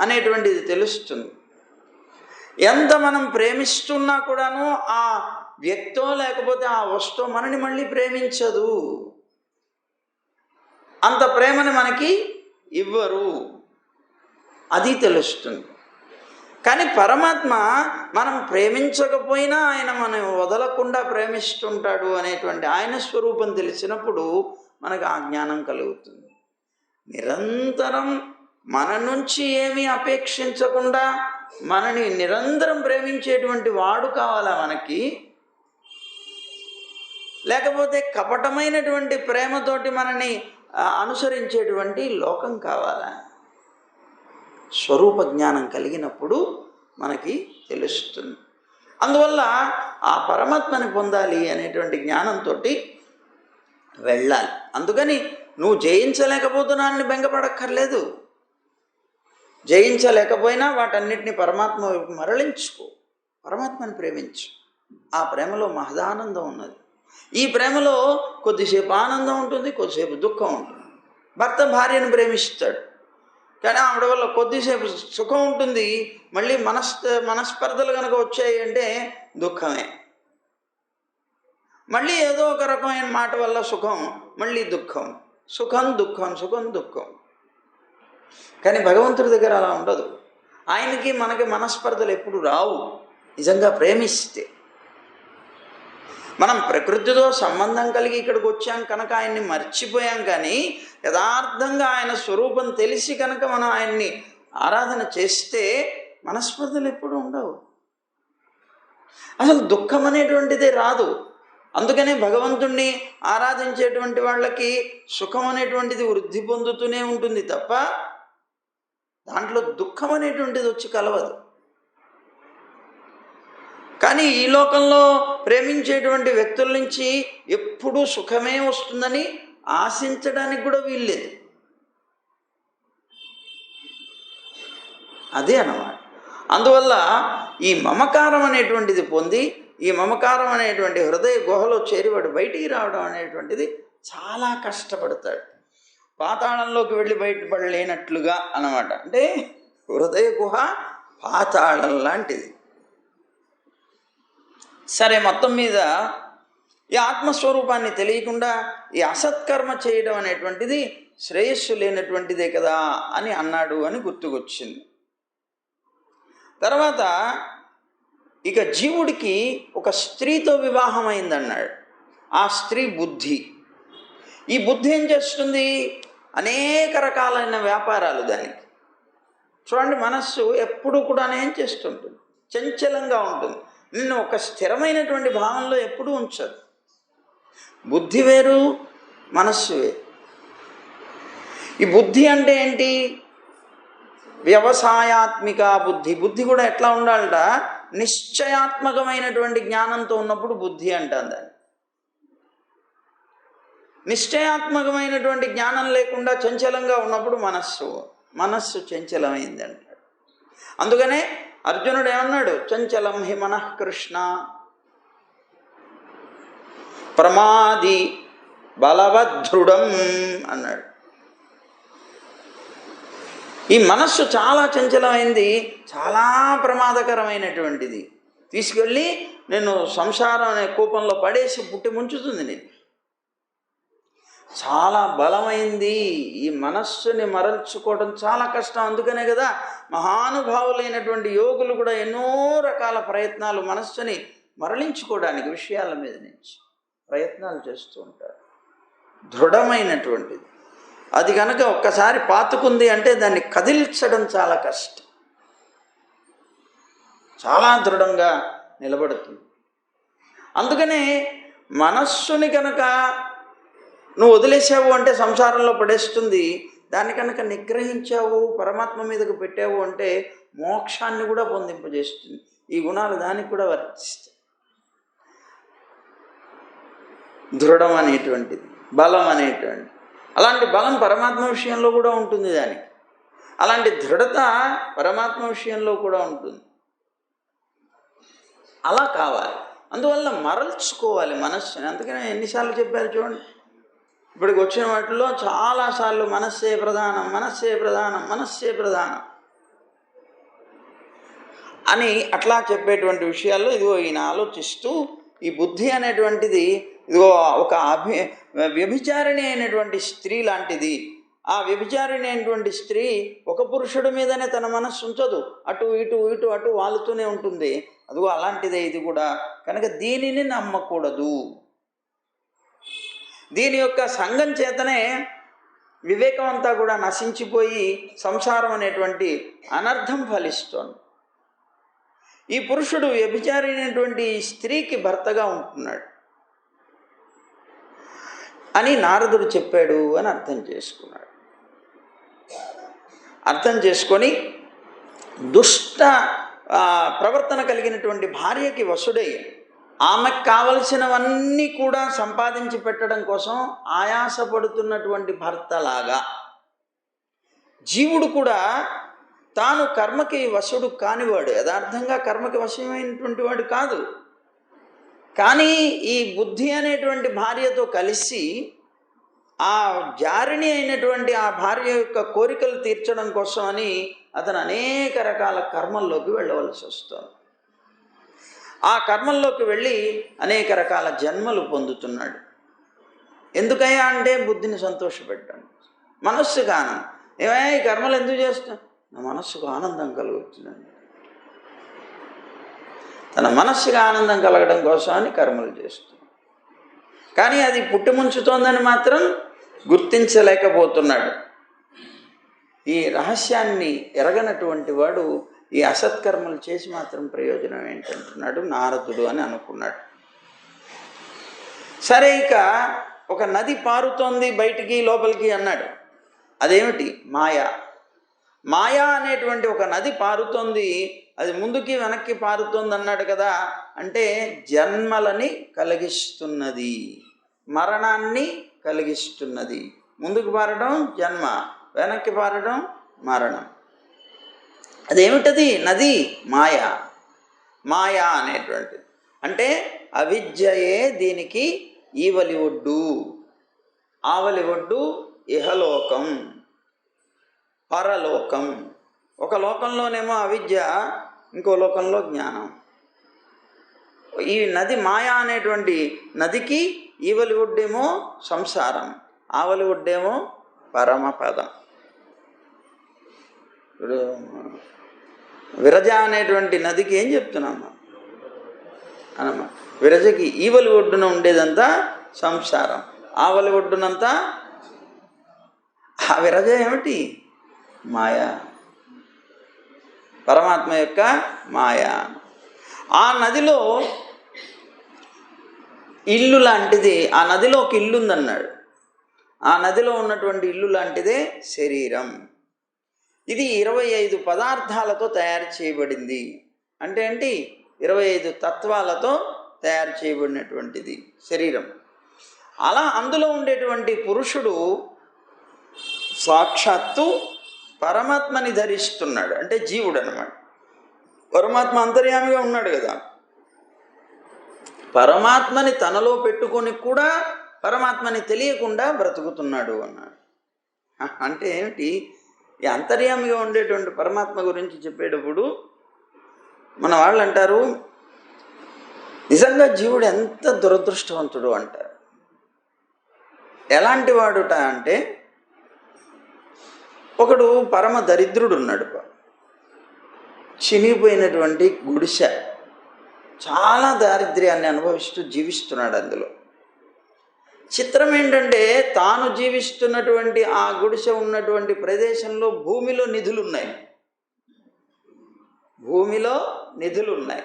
అనేటువంటిది తెలుస్తుంది. ఎంత మనం ప్రేమిస్తున్నా కూడాను ఆ వ్యక్తో లేకపోతే ఆ వస్తువు మనని మళ్ళీ ప్రేమించదు, అంత ప్రేమని మనకి ఇవ్వరు, అది తెలుస్తుంది. కానీ పరమాత్మ మనం ప్రేమించకపోయినా ఆయన మనం వదలకుండా ప్రేమిస్తుంటాడు అనేటువంటి ఆయన స్వరూపం తెలిసినప్పుడు మనకు ఆ జ్ఞానం కలుగుతుంది. నిరంతరం మన నుంచి ఏమీ అపేక్షించకుండా మనని నిరంతరం ప్రేమించేటువంటి వాడు కావాలా మనకి? లేకపోతే కపటమైనటువంటి ప్రేమతోటి మనని అనుసరించేటువంటి లోకం కావాలా? స్వరూప జ్ఞానం కలిగినప్పుడు మనకి తెలుస్తుంది. అందువల్ల ఆ పరమాత్మని పొందాలి అనేటువంటి జ్ఞానంతో వెళ్ళాలి. అందుకని నువ్వు జయించలేకపోతున్నానని బెంగపడక్కర్లేదు. జయించలేకపోయినా వాటన్నిటిని పరమాత్మ వైపు మరలించుకో, పరమాత్మని ప్రేమించు. ఆ ప్రేమలో మహదానందం ఉన్నది. ఈ ప్రేమలో కొద్దిసేపు ఆనందం ఉంటుంది, కొద్దిసేపు దుఃఖం ఉంటుంది. భర్త భార్యను ప్రేమిస్తాడు, కానీ ఆవిడ వల్ల కొద్దిసేపు సుఖం ఉంటుంది, మళ్ళీ మనస్పర్ధలు కనుక వచ్చాయి అంటే దుఃఖమే. మళ్ళీ ఏదో ఒక రకమైన మాట వల్ల సుఖం, మళ్ళీ దుఃఖం, సుఖం దుఃఖం, సుఖం దుఃఖం. కానీ భగవంతుడి దగ్గర అలా ఉండదు. ఆయనకి మనకి మనస్పర్ధలు ఎప్పుడు రావు. నిజంగా ప్రేమిస్తే మనం ప్రకృతితో సంబంధం కలిగి ఇక్కడికి వచ్చాం కనుక ఆయన్ని మర్చిపోయాం. కానీ యథార్థంగా ఆయన స్వరూపం తెలిసి కనుక మనం ఆయన్ని ఆరాధన చేస్తే మనస్పర్ధలు ఎప్పుడు ఉండవు. అసలు దుఃఖం అనేటువంటిదే రాదు. అందుకనే భగవంతుణ్ణి ఆరాధించేటువంటి వాళ్ళకి సుఖం అనేటువంటిది వృద్ధి పొందుతూనే ఉంటుంది తప్ప దాంట్లో దుఃఖం అనేటువంటిది వచ్చి కలవదు. కానీ ఈ లోకంలో ప్రేమించేటువంటి వ్యక్తుల నుంచి ఎప్పుడూ సుఖమే వస్తుందని ఆశించడానికి కూడా వీల్లేదు. అదే అన్నమాట. అందువల్ల ఈ మమకారం అనేటువంటిది పొంది, ఈ మమకారం అనేటువంటి హృదయ గుహలో చేరివాడు బయటికి రావడం అనేటువంటిది చాలా కష్టపడతాడు. పాతాళంలోకి వెళ్ళి బయటపడలేనట్లుగా అన్నమాట. అంటే హృదయ గుహ పాతాళం లాంటిది. సరే, మొత్తం మీద ఈ ఆత్మస్వరూపాన్ని తెలియకుండా ఈ అసత్కర్మ చేయడం అనేటువంటిది శ్రేయస్సు లేనటువంటిదే కదా అని అన్నాడు అని గుర్తుకొచ్చింది. తర్వాత ఇక జీవుడికి ఒక స్త్రీతో వివాహం అయిందన్నాడు. ఆ స్త్రీ బుద్ధి. ఈ బుద్ధి ఏం చేస్తుంది? అనేక రకాలైన వ్యాపారాలు దానికి. చూడండి, మనస్సు ఎప్పుడు కూడా ఏం చేస్తుంటుంది? చంచలంగా ఉంటుంది. నిన్ను ఒక స్థిరమైనటువంటి భావంలో ఎప్పుడూ ఉంచదు. బుద్ధి వేరు, మనస్సు వేరు. ఈ బుద్ధి అంటే ఏంటి? వ్యవసాయాత్మిక బుద్ధి. బుద్ధి కూడా ఎట్లా ఉండాలట? నిశ్చయాత్మకమైనటువంటి జ్ఞానంతో ఉన్నప్పుడు బుద్ధి అంటాం దాన్ని. నిశ్చయాత్మకమైనటువంటి జ్ఞానం లేకుండా చంచలంగా ఉన్నప్పుడు మనస్సు చంచలమైంది అంటాడు. అందుకనే అర్జునుడు ఏమన్నాడు? చంచలం హి మనః కృష్ణ ప్రమాది బలవద్ధృఢం అన్నాడు. ఈ మనస్సు చాలా చంచలమైంది, చాలా ప్రమాదకరమైనటువంటిది. తీసుకెళ్ళి నేను సంసారం అనే కూపంలో పడేసి పుట్టి ముంచుతుంది. నేను చాలా బలమైంది. ఈ మనస్సుని మరల్చుకోవడం చాలా కష్టం. అందుకనే కదా మహానుభావులైనటువంటి యోగులు కూడా ఎన్నో రకాల ప్రయత్నాలు మనస్సుని మరలించుకోవడానికి విషయాల మీద నుంచి ప్రయత్నాలు చేస్తూ ఉంటారు. దృఢమైనటువంటిది అది కనుక ఒక్కసారి పాతుకుంది అంటే దాన్ని కదిల్చడం చాలా కష్టం. చాలా దృఢంగా నిలబడుతుంది. అందుకనే మనస్సుని కనుక నువ్వు వదిలేసావు అంటే సంసారంలో పడేస్తుంది. దాన్ని కనుక నిగ్రహించావు, పరమాత్మ మీదకు పెట్టావు అంటే మోక్షాన్ని కూడా పొందింపజేస్తుంది. ఈ గుణాలు దానికి కూడా వర్తిస్తాయి. దృఢం అనేటువంటిది, బలం అనేటువంటిది, అలాంటి బలం పరమాత్మ విషయంలో కూడా ఉంటుంది. దానికి అలాంటి దృఢత పరమాత్మ విషయంలో కూడా ఉంటుంది. అలా కావాలి. అందువల్ల మరల్చుకోవాలి మనస్సుని. అందుకనే ఎన్నిసార్లు చెప్పారు చూడండి. ఇప్పటికి వచ్చిన వాటిలో చాలాసార్లు మనస్సే ప్రధానం, మనస్సే ప్రధానం, మనస్సే ప్రధానం అని అట్లా చెప్పేటువంటి విషయాల్లో ఇదిగో ఈయన ఆలోచిస్తూ ఈ బుద్ధి అనేటువంటిది ఇదిగో ఒక వ్యభిచారిణి అయినటువంటి స్త్రీ లాంటిది. ఆ వ్యభిచారిణి అయినటువంటి స్త్రీ ఒక పురుషుడి మీదనే తన మనస్సు ఉంచదు, అటు ఇటు ఇటు అటు వాలుతూనే ఉంటుంది. అదిగో అలాంటిదే ఇది కూడా. కనుక దీనిని నమ్మకూడదు. దీని యొక్క సంఘం చేతనే వివేకం అంతా కూడా నశించిపోయి సంసారం అనేటువంటి అనర్థం ఫలిస్తోంది. ఈ పురుషుడు వ్యభిచారైనటువంటి స్త్రీకి భర్తగా ఉంటున్నాడు అని నారదుడు చెప్పాడు అని అర్థం చేసుకున్నాడు. అర్థం చేసుకొని దుష్ట ప్రవర్తన కలిగినటువంటి భార్యకి వశుడై ఆమెకు కావలసినవన్నీ కూడా సంపాదించి పెట్టడం కోసం ఆయాసపడుతున్నటువంటి భర్తలాగా జీవుడు కూడా తాను కర్మకి వశుడు కానివాడు, యథార్థంగా కర్మకి వశమైనటువంటి వాడు కాదు. కానీ ఈ బుద్ధి అనేటువంటి భార్యతో కలిసి ఆ జారిణి అయినటువంటి ఆ భార్య యొక్క కోరికలు తీర్చడం కోసమని అతను అనేక రకాల కర్మల్లోకి వెళ్ళవలసి వస్తుంది. ఆ కర్మల్లోకి వెళ్ళి అనేక రకాల జన్మలు పొందుతున్నాడు. ఎందుకయ్యా అంటే బుద్ధిని సంతోషపెట్టాను, మనస్సుకు ఆనందం. ఏమయ్యా ఈ కర్మలు ఎందుకు చేస్తాం? నా మనస్సుకు ఆనందం కలుగుతుందండి. తన మనస్సుకు ఆనందం కలగడం కోసం అని కర్మలు చేస్తుంది. కానీ అది పుట్టి ముంచుతోందని మాత్రం గుర్తించలేకపోతున్నాడు. ఈ రహస్యాన్ని ఎరగనటువంటి వాడు ఈ అసత్కర్మలు చేసి మాత్రం ప్రయోజనం ఏంటంటున్నాడు నారదుడు అని అనుకున్నాడు. సరే, ఇక ఒక నది పారుతోంది బయటికి లోపలికి అన్నాడు. అదేమిటి? మాయా. మాయా అనేటువంటి ఒక నది పారుతోంది. అది ముందుకి వెనక్కి పారుతోంది అన్నాడు కదా. అంటే జన్మలని కలిగిస్తున్నది, మరణాన్ని కలిగిస్తున్నది. ముందుకు పారడం జన్మ, వెనక్కి పారడం మరణం. అదేమిటది? నది మాయా. మాయా అనేటువంటిది అంటే అవిద్యయే దీనికి ఈవలి ఒడ్డు. ఆవలి ఒడ్డు ఇహలోకం, పరలోకం. ఒక లోకంలోనేమో అవిద్య, ఇంకో లోకంలో జ్ఞానం. ఈ నది మాయా అనేటువంటి నదికి ఈవలి ఒడ్డేమో సంసారం, ఆవలి ఒడ్డేమో పరమపదం. ఇప్పుడు విరజ అనేటువంటి నదికి ఏం చెప్తున్నామా అనమ్మా? విరజకి ఈవలి ఒడ్డున ఉండేదంతా సంసారం, ఆవలి ఒడ్డునంతా ఆ విరజ ఏమిటి? మాయా, పరమాత్మ యొక్క మాయా. ఆ నదిలో ఇల్లు లాంటిది, ఆ నదిలో ఒక ఇల్లు ఉందన్నాడు. ఆ నదిలో ఉన్నటువంటి ఇల్లు లాంటిదే శరీరం. ఇది 25 పదార్థాలతో తయారు చేయబడింది. అంటే ఏంటి? 25 తత్వాలతో తయారు చేయబడినటువంటిది శరీరం. అలా అందులో ఉండేటువంటి పురుషుడు సాక్షాత్తు పరమాత్మని ధరిస్తున్నాడు. అంటే జీవుడు అన్నమాట. పరమాత్మ అంతర్యామిగా ఉన్నాడు కదా. పరమాత్మని తనలో పెట్టుకొని కూడా పరమాత్మని తెలియకుండా బ్రతుకుతున్నాడు అన్నాడు. అంటే ఏమిటి? ఈ అంతర్యామిగా ఉండేటువంటి పరమాత్మ గురించి చెప్పేటప్పుడు మన వాళ్ళు అంటారు, నిజంగా జీవుడు ఎంత దురదృష్టవంతుడు అంటారు. ఎలాంటి వాడుట అంటే, ఒకడు పరమ దరిద్రుడు ఉన్నాడు, చినిగిపోయినటువంటి గుడిసె, చాలా దారిద్ర్యాన్ని అనుభవిస్తూ జీవిస్తున్నాడు. అందులో చిత్రం ఏంటంటే, తాను జీవిస్తున్నటువంటి ఆ గుడిసె ఉన్నటువంటి ప్రదేశంలో భూమిలో నిధులు ఉన్నాయి. భూమిలో నిధులు ఉన్నాయి.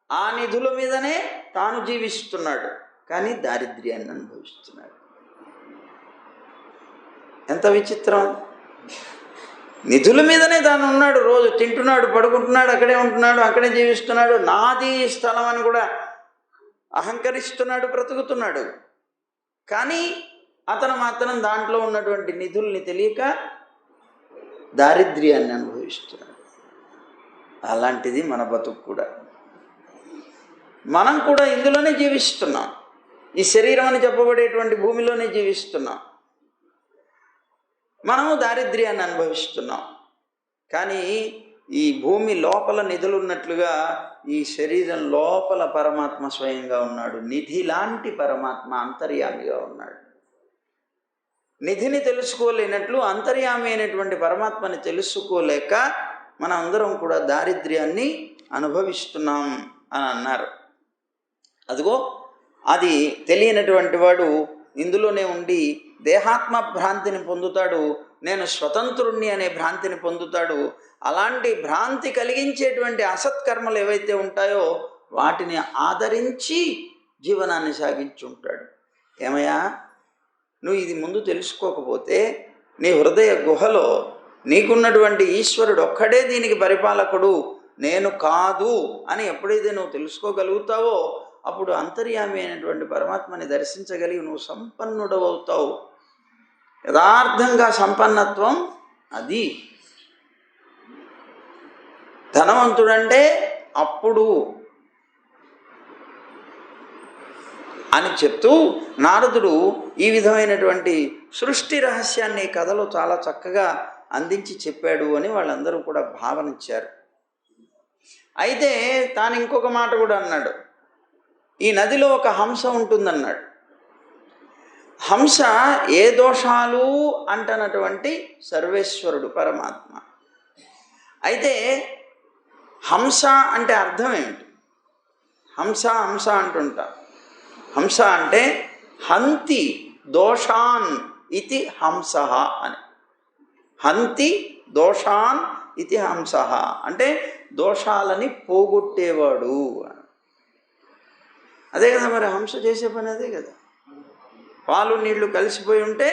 ఆ నిధుల మీదనే తాను జీవిస్తున్నాడు, కానీ దారిద్ర్యాన్ని అనుభవిస్తున్నాడు. ఎంత విచిత్రం! నిధుల మీదనే తాను ఉన్నాడు, రోజు తింటున్నాడు, పడుకుంటున్నాడు, అక్కడే ఉంటున్నాడు, అక్కడే జీవిస్తున్నాడు, నాది స్థలం అని కూడా అహంకరిస్తున్నాడు, బ్రతుకుతున్నాడు. కానీ అతను మాత్రం దాంట్లో ఉన్నటువంటి నిధుల్ని తెలియక దారిద్ర్యాన్ని అనుభవిస్తున్నాడు. అలాంటిది మన బతుకు కూడా. మనం కూడా ఇందులోనే జీవిస్తున్నాం, ఈ శరీరం అని చెప్పబడేటువంటి భూమిలోనే జీవిస్తున్నాం. మనము దారిద్ర్యాన్ని అనుభవిస్తున్నాం. కానీ ఈ భూమి లోపల నిధులు ఉన్నట్లుగా ఈ శరీరం లోపల పరమాత్మ స్వయంగా ఉన్నాడు. నిధి లాంటి పరమాత్మ అంతర్యామిగా ఉన్నాడు. నిధిని తెలుసుకోలేనట్లు అంతర్యామి అయినటువంటి పరమాత్మని తెలుసుకోలేక మన అందరం కూడా దారిద్ర్యాన్ని అనుభవిస్తున్నాం అని అన్నారు. అదిగో అది తెలియనటువంటి వాడు ఇందులోనే ఉండి దేహాత్మ భ్రాంతిని పొందుతాడు, నేను స్వతంత్రుణ్ణి అనే భ్రాంతిని పొందుతాడు. అలాంటి భ్రాంతి కలిగించేటువంటి అసత్కర్మలు ఏవైతే ఉంటాయో వాటిని ఆదరించి జీవనాన్ని సాగించుంటాడు. ఏమయ్యా, నువ్వు ఇది ముందు తెలుసుకోకపోతే నీ హృదయ గుహలో నీకున్నటువంటి ఈశ్వరుడు ఒక్కడే దీనికి పరిపాలకుడు, నేను కాదు అని ఎప్పుడైతే నువ్వు తెలుసుకోగలుగుతావో అప్పుడు అంతర్యామి అయినటువంటి పరమాత్మని దర్శించగలిగి నువ్వు సంపన్నుడవుతావు. యథార్థంగా సంపన్నత్వం అది. ధనవంతుడంటే అప్పుడు అని చెప్తూ నారదుడు ఈ విధమైనటువంటి సృష్టి రహస్యాన్ని కథలో చాలా చక్కగా అందించి చెప్పాడు అని వాళ్ళందరూ కూడా భావనిచ్చారు. అయితే తాను ఇంకొక మాట కూడా అన్నాడు, ఈ నదిలో ఒక హంస ఉంటుందన్నాడు. హంస ఏ దోషాలు అంటనటువంటి సర్వేశ్వరుడు పరమాత్మ. అయితే హంస అంటే అర్థం ఏమిటి? హంస హంస అంటుంటా. హంస అంటే హంతి దోషాన్ ఇది హంస అని. హంతి దోషాన్ ఇది హంస అంటే దోషాలని పోగొట్టేవాడు. అదే కదా మరి హంస చేసే పని, అదే కదా. పాలు నీళ్లు కలిసిపోయి ఉంటే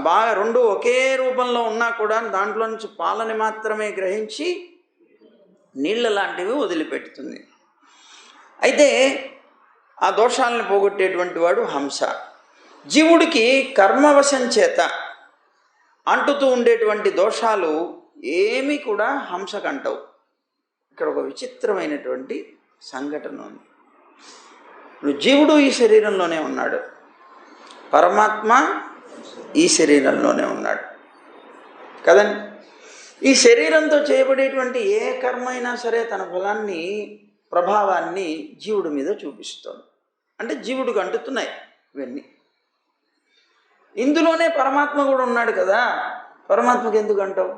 బాగా రెండు ఒకే రూపంలో ఉన్నా కూడా దాంట్లో నుంచి పాలని మాత్రమే గ్రహించి నీళ్ళ లాంటివి వదిలిపెడుతుంది. అయితే ఆ దోషాలను పోగొట్టేటువంటి వాడు హంస. జీవుడికి కర్మవశం చేత అంటుతూ ఉండేటువంటి దోషాలు ఏమీ కూడా హంసకంటవు. ఇక్కడ ఒక విచిత్రమైనటువంటి సంఘటన ఉంది. ఇప్పుడు జీవుడు ఈ శరీరంలోనే ఉన్నాడు, పరమాత్మ ఈ శరీరంలోనే ఉన్నాడు కదండి. ఈ శరీరంతో చేయబడేటువంటి ఏ కర్మ అయినా సరే తన ఫలాన్ని, ప్రభావాన్ని జీవుడి మీద చూపిస్తుంది. అంటే జీవుడికి అంటుతున్నాయి ఇవన్నీ. ఇందులోనే పరమాత్మ కూడా ఉన్నాడు కదా, పరమాత్మకి ఎందుకు అంటావు?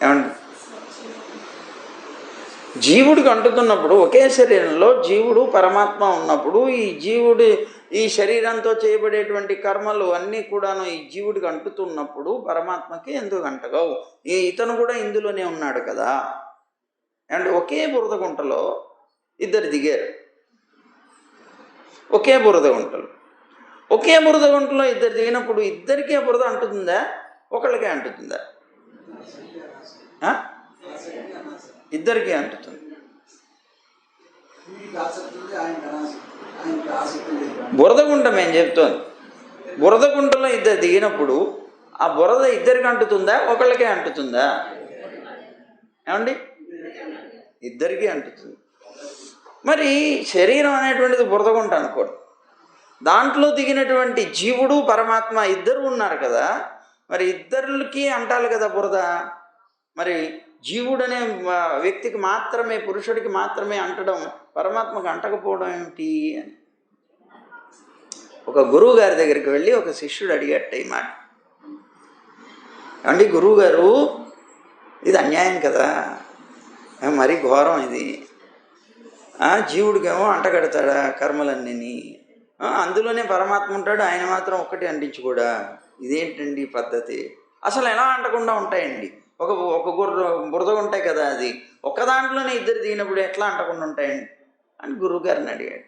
ఏమండి, జీవుడికి అంటుతున్నప్పుడు ఒకే శరీరంలో జీవుడు పరమాత్మ ఉన్నప్పుడు ఈ శరీరంతో చేయబడేటువంటి కర్మలు అన్నీ కూడాను ఈ జీవుడికి అంటుతున్నప్పుడు పరమాత్మకి ఎందుకు అంటగవు? ఇతను కూడా ఇందులోనే ఉన్నాడు కదా. అండ్ ఒకే బురద గుంటలో ఇద్దరు దిగారు. ఒకే బురద గుంటలో ఇద్దరు దిగినప్పుడు ఇద్దరికీ ఆ బురద అంటుతుందా, ఒకళ్ళకే అంటుతుందా? ఇద్దరికీ అంటుతుంది. బురద గుంట మేము చెప్తోంది, బురద గుంటలో ఇద్దరు దిగినప్పుడు ఆ బురద ఇద్దరికి అంటుతుందా, ఒకళ్ళకే అంటుతుందా? ఏమండి, ఇద్దరికీ అంటుతుంది. మరి శరీరం అనేటువంటిది బురద గుంట అనుకోండి, దాంట్లో దిగినటువంటి జీవుడు పరమాత్మ ఇద్దరు ఉన్నారు కదా, మరి ఇద్దరికి అంటాలి కదా బురద. మరి జీవుడనే వ్యక్తికి మాత్రమే, పురుషుడికి మాత్రమే అంటడం, పరమాత్మకు అంటకపోవడం ఏమిటి అని ఒక గురువు గారి దగ్గరికి వెళ్ళి ఒక శిష్యుడు అడిగట్ట ఈ మాట. అండి గురువుగారు, ఇది అన్యాయం కదా, మరీ ఘోరం ఇది. జీవుడికేమో అంటగడతాడా కర్మలన్నీ, అందులోనే పరమాత్మ ఉంటాడు, ఆయన మాత్రం ఒక్కటి అంటించుకోడా, ఇదేంటండి పద్ధతి? అసలు ఎలా అంటకుండా ఉంటాయండి? ఒక బురద ఉంటాయి కదా, అది ఒక్క దాంట్లోనే ఇద్దరు దిగినప్పుడు ఎట్లా అంటకుండా ఉంటాయండి అని గురువుగారిని అడిగాడు.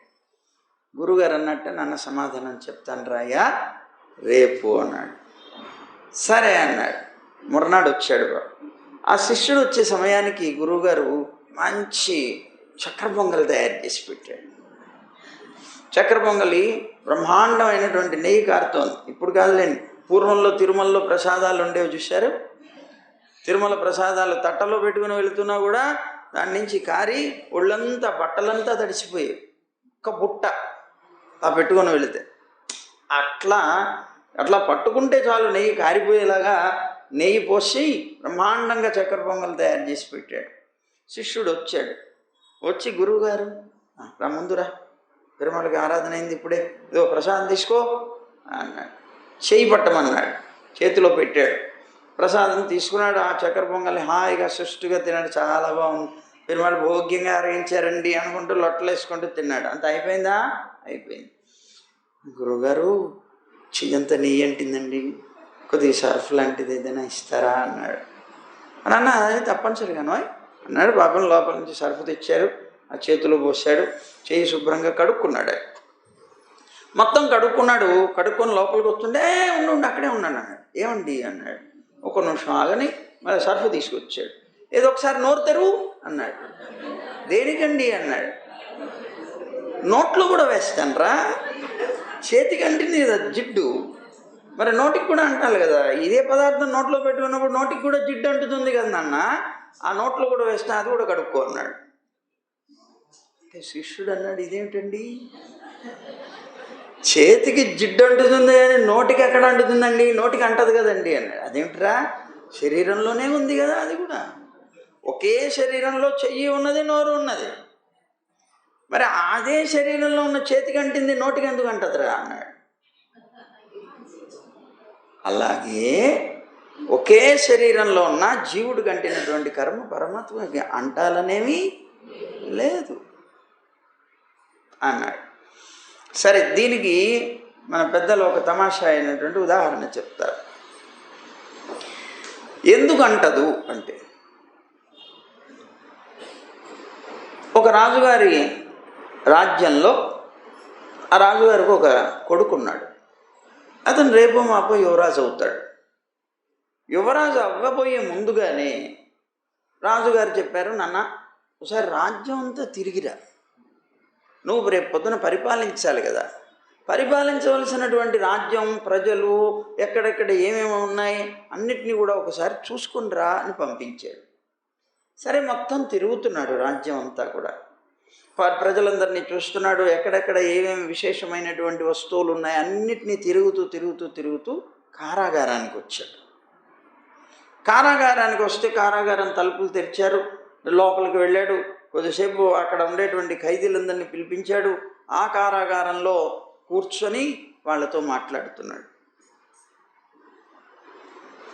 గురువుగారు అన్నట్టు నన్ను సమాధానం చెప్తాను రాయ్యా రేపు అన్నాడు. సరే అన్నాడు. మరునాడు వచ్చాడు. ఆ శిష్యుడు వచ్చే సమయానికి గురువుగారు మంచి చక్కెర పొంగలి తయారు చేసి పెట్టాడు. చక్కెర పొంగలి బ్రహ్మాండమైనటువంటి నెయ్యి కారుతోంది. ఇప్పుడు కాదులేండి, పూర్వంలో తిరుమలలో ప్రసాదాలు ఉండేవి చూశారు. తిరుమల ప్రసాదాలు తట్టలో పెట్టుకుని వెళుతున్నా కూడా దాని నుంచి కారి ఒళ్ళంతా బట్టలంతా తడిసిపోయాయి. ఒక బుట్ట ఆ పెట్టుకొని వెళితే అట్లా పట్టుకుంటే చాలు నెయ్యి కారిపోయేలాగా నెయ్యి పోసి బ్రహ్మాండంగా చక్కెర పొంగల్ తయారు చేసి పెట్టాడు. శిష్యుడు వచ్చాడు. వచ్చి గురువుగారు రా ముందురా, తిరుమలకి ఆరాధన అయింది ఇప్పుడే, ఇదో ప్రసాదం తీసుకో అన్నాడు. చేయి పట్టమన్నాడు. చేతిలో పెట్టాడు. ప్రసాదం తీసుకున్నాడు. ఆ చక్కెర పొంగల్ని హాయిగా సుష్టుగా తిన్నాడు. చాలా బాగుంది, తిరుమల భోగ్యంగా అరగించారండి అనుకుంటూ లొట్టలు వేసుకుంటూ తిన్నాడు. అంత అయిపోయిందా? అయిపోయింది. గురువుగారు, చెయ్యంతా నెయ్యి అంటిందండి, కొద్దిగా సర్ఫ్ లాంటిది ఏదైనా ఇస్తారా అన్నాడు. అన్న అది తప్పనిసరిగానో అన్నాడు. పాపం లోపల నుంచి సర్ఫ్ తెచ్చారు, ఆ చేతిలో పోసాడు. చేయి శుభ్రంగా కడుక్కున్నాడు. మొత్తం కడుక్కున్నాడు. కడుక్కొని లోపలికి వస్తుంటే ఉండి అక్కడే ఉన్నాడు అన్నాడు. ఏమండి అన్నాడు. ఒక నిమిషం ఆగని మళ్ళీ సర్ఫ్ తీసుకొచ్చాడు. ఏదో ఒకసారి నోరు తెరువు అన్నాడు. దేనికండి అన్నాడు. నోట్లో కూడా వేస్తానరా, చేతికి అంటింది కదా జిడ్డు, మరి నోటికి కూడా అంటాలి కదా. ఇదే పదార్థం నోట్లో పెట్టుకున్నప్పుడు నోటికి కూడా జిడ్డు అంటుతుంది కదా నాన్న, ఆ నోట్లో కూడా వేస్తా, అది కూడా కడుక్కో అన్నాడు. శిష్యుడు అన్నాడు, ఇదేమిటండి, చేతికి జిడ్డు అంటుతుంది అని నోటికి ఎక్కడ అంటుతుందండి? నోటికి అంటదు కదండి అన్నాడు. అదేమిట్రా, శరీరంలోనే ఉంది కదా అది కూడా. ఒకే శరీరంలో చెయ్యి ఉన్నది, నోరు ఉన్నది, మరి అదే శరీరంలో ఉన్న చేతికి అంటింది నోటికి ఎందుకు అంటదురా అన్నాడు. అలాగే ఒకే శరీరంలో ఉన్న జీవుడికి అంటినటువంటి కర్మ పరమాత్మకి అంటాలనేమి లేదు అన్నాడు. సరే, దీనికి మన పెద్దలు ఒక తమాషా అయినటువంటి ఉదాహరణ చెప్తారు. ఎందుకు అంటదు అంటే, ఒక రాజుగారి రాజ్యంలో ఆ రాజుగారికి ఒక కొడుకున్నాడు. అతను రేపో మాపో యువరాజు అవుతాడు. యువరాజు అవ్వబోయే ముందుగానే రాజుగారు చెప్పారు, నాన్న ఒకసారి రాజ్యం అంతా తిరిగిరా, నువ్వు రేపు పొద్దున పరిపాలించాలి కదా, పరిపాలించవలసినటువంటి రాజ్యం, ప్రజలు, ఎక్కడెక్కడ ఏమేమి ఉన్నాయి అన్నిటినీ కూడా ఒకసారి చూసుకునిరా అని పంపించాడు. సరే, మొత్తం తిరుగుతున్నాడు రాజ్యం అంతా కూడా, ప్రజలందరినీ చూస్తున్నాడు. ఎక్కడెక్కడ ఏమేమి విశేషమైనటువంటి వస్తువులు ఉన్నాయి అన్నిటినీ తిరుగుతూ కారాగారానికి వచ్చాడు. కారాగారానికి వస్తే కారాగారం తలుపులు తెరిచారు. లోపలికి వెళ్ళాడు. కొద్దిసేపు అక్కడ ఉండేటువంటి ఖైదీలందరినీ పిలిపించాడు. ఆ కారాగారంలో కూర్చొని వాళ్ళతో మాట్లాడుతున్నాడు.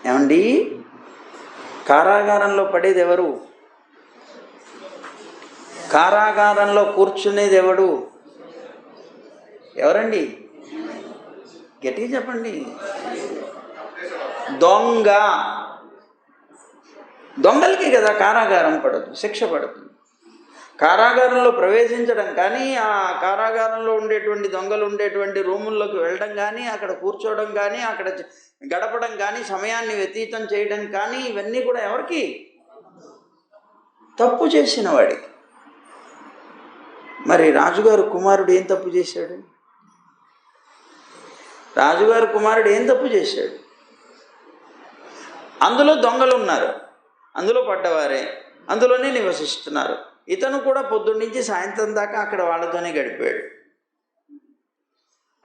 ఏమండి, కారాగారంలో పడేది ఎవరు? కారాగారంలో కూర్చునేది ఎవడు? ఎవరండి? గట్టిగా చెప్పండి. దొంగ. దొంగలకి కదా కారాగారం పడదు, శిక్ష పడుతుంది. కారాగారంలో ప్రవేశించడం కానీ, ఆ కారాగారంలో ఉండేటువంటి దొంగలు ఉండేటువంటి రూముల్లోకి వెళ్ళడం కానీ, అక్కడ కూర్చోవడం కానీ, అక్కడ గడపడం కానీ, సమయాన్ని వ్యతీతం చేయడం కానీ, ఇవన్నీ కూడా ఎవరికి? తప్పు చేసిన వాడికి. మరి రాజుగారు కుమారుడు ఏం తప్పు చేశాడు? రాజుగారు కుమారుడు ఏం తప్పు చేశాడు? అందులో దొంగలు ఉన్నారు, అందులో పడ్డవారే, అందులోనే నివసిస్తున్నారు. ఇతను కూడా పొద్దున్న నుంచి సాయంత్రం దాకా అక్కడ వాళ్ళతోనే గడిపాడు.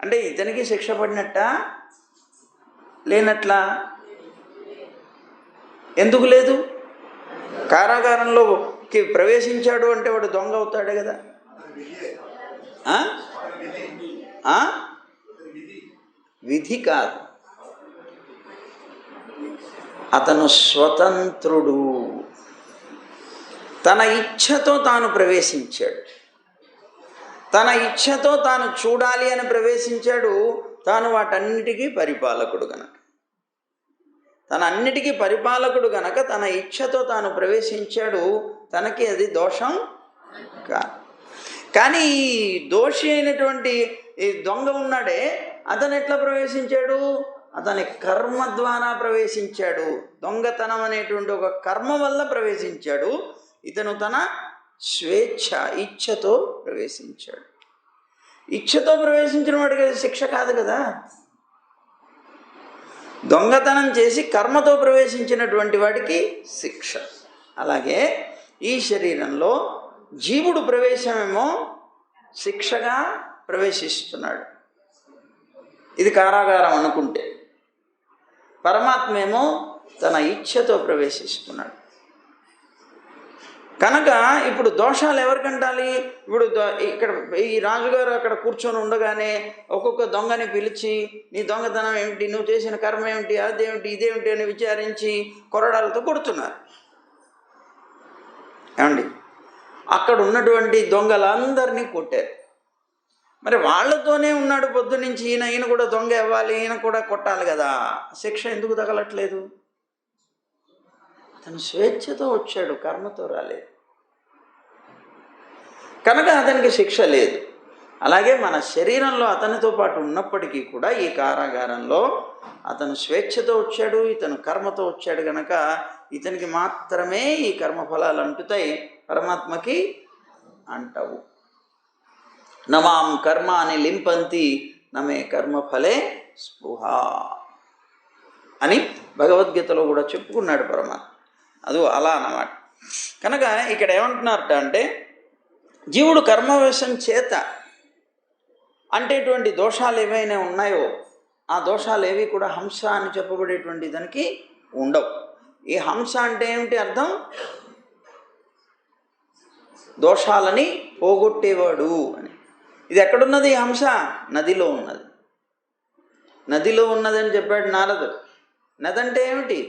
అంటే ఇతనికి శిక్ష పడినట్ట లేనట్లా? ఎందుకు లేదు? కారాగారంలోకి ప్రవేశించాడు అంటే వాడు దొంగ అవుతాడే కదా. విధి కాదు, అతను స్వతంత్రుడు. తన ఇచ్ఛతో తాను ప్రవేశించాడు, తన ఇచ్ఛతో తాను చూడాలి అని ప్రవేశించాడు. తాను వాటన్నిటికీ పరిపాలకుడు గనక, తన అన్నిటికీ పరిపాలకుడు గనక తన ఇచ్ఛతో తాను ప్రవేశించాడు. తనకి అది దోషం కాదు. కానీ ఈ దోషి అయినటువంటి ఈ దొంగ ఉన్నాడే, అతను ఎట్లా ప్రవేశించాడు? అతని కర్మ ద్వారా ప్రవేశించాడు. దొంగతనం అనేటువంటి ఒక కర్మ వల్ల ప్రవేశించాడు. ఇతను తన స్వేచ్ఛ ఇచ్ఛతో ప్రవేశించాడు. ఇచ్ఛతో ప్రవేశించిన వాడికి శిక్ష కాదు కదా. దొంగతనం చేసి కర్మతో ప్రవేశించినటువంటి వాడికి శిక్ష. అలాగే ఈ శరీరంలో జీవుడు ప్రవేశమేమో శిక్షగా ప్రవేశిస్తున్నాడు, ఇది కారాగారం అనుకుంటే. పరమాత్మ ఏమో తన ఇచ్ఛతో ప్రవేశిస్తున్నాడు. కనుక ఇప్పుడు దోషాలు ఎవరికంటాలి? ఇప్పుడు ఇక్కడ ఈ రాజుగారు అక్కడ కూర్చొని ఉండగానే ఒక్కొక్క దొంగని పిలిచి, నీ దొంగతనం ఏమిటి, నువ్వు చేసిన కర్మ ఏమిటి, అదేమిటి ఇదేమిటి అని విచారించి కొరడాలతో కొడుతున్నారు. ఏమండి, అక్కడ ఉన్నటువంటి దొంగలందరినీ కొట్టారు. మరి వాళ్ళతోనే ఉన్నాడు పొద్దునుంచి. ఈయన కూడా దొంగ ఇవ్వాలి, ఈయన కూడా కొట్టాలి కదా. శిక్ష ఎందుకు తగలట్లేదు? అతను స్వేచ్ఛతో వచ్చాడు, కర్మతో రాలేదు కనుక అతనికి శిక్ష లేదు. అలాగే మన శరీరంలో అతనితో పాటు ఉన్నప్పటికీ కూడా ఈ కారాగారంలో అతను స్వేచ్ఛతో వచ్చాడు, ఇతను కర్మతో వచ్చాడు కనుక ఇతనికి మాత్రమే ఈ కర్మఫలాలు అంటుతాయి, పరమాత్మకి అంటవు. నమాం కర్మాని లింపంతి నమే కర్మఫలే స్పృహ అని భగవద్గీతలో కూడా చెప్పుకున్నాడు పరమాత్మ. అది అలా అన్నమాట. కనుక ఇక్కడ ఏమంటున్నారట అంటే, జీవుడు కర్మవశం చేత అంటేటువంటి దోషాలు ఏవైనా ఉన్నాయో ఆ దోషాలు ఏవి కూడా హంస అని చెప్పబడేటువంటి దానికి ఉండవు. ఈ హంస అంటే ఏమిటి అర్థం? దోషాలని పోగొట్టేవాడు అని. ఇది ఎక్కడున్నది హంస? నదిలో ఉన్నది. నదిలో ఉన్నదని చెప్పాడు నారదుడు. నది అంటే ఏమిటి?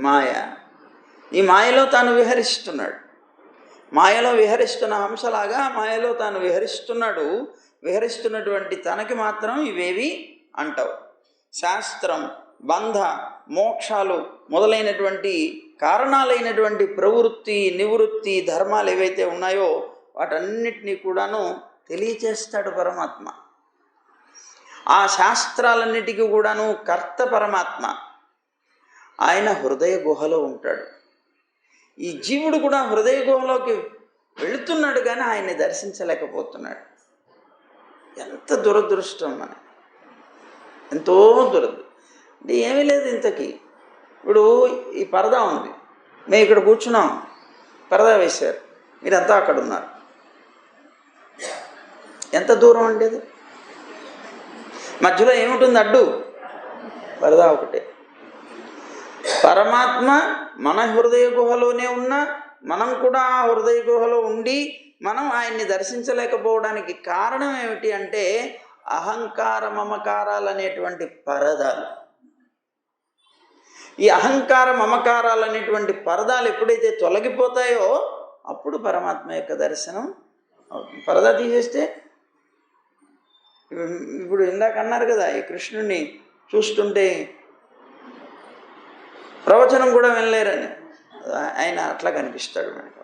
మాయ. ఈ మాయలో తాను విహరిస్తున్నాడు. మాయలో విహరిస్తున్న హంసలాగా మాయలో తాను విహరిస్తున్నాడు. విహరిస్తున్నటువంటి తనకి మాత్రం ఇవేవి అంటావు. శాస్త్రం, బంధ, మోక్షాలు మొదలైనటువంటి కారణాలైనటువంటి ప్రవృత్తి, నివృత్తి, ధర్మాలు ఏవైతే ఉన్నాయో వాటన్నిటినీ కూడాను తెలియచేస్తాడు పరమాత్మ. ఆ శాస్త్రాలన్నిటికీ కూడాను కర్త పరమాత్మ. ఆయన హృదయ గుహలో ఉంటాడు. ఈ జీవుడు కూడా హృదయ గుహలోకి వెళుతున్నాడు కానీ ఆయన్ని దర్శించలేకపోతున్నాడు. ఎంత దురదృష్టం మన, ఎంతో దురదృష్టం. అంటే ఏమీ లేదు ఇంతకీ. ఇప్పుడు ఈ పరదా ఉంది, మేము ఇక్కడ కూర్చున్నాం, పరదా వేశారు, మీరంతా అక్కడ ఉన్నారు. ఎంత దూరం అండి అది? మధ్యలో ఏముంటుంది అడ్డు? పరదా ఒకటే. పరమాత్మ మన హృదయ గుహలోనే ఉన్నా మనం కూడా ఆ హృదయ గుహలో ఉండి మనం ఆయన్ని దర్శించలేకపోవడానికి కారణం ఏమిటి అంటే అహంకార మమకారాలు అనేటువంటి పరదాలు. ఈ అహంకార మమకారాలు అనేటువంటి పరదాలు ఎప్పుడైతే తొలగిపోతాయో అప్పుడు పరమాత్మ యొక్క దర్శనం అవుతుంది. పరదా తీసేస్తే ఇప్పుడు ఇందాక అన్నారు కదా, ఈ కృష్ణుడిని చూస్తుంటే ప్రవచనం కూడా వినలేరని, ఆయన అట్లా కనిపిస్తాడు మనకు.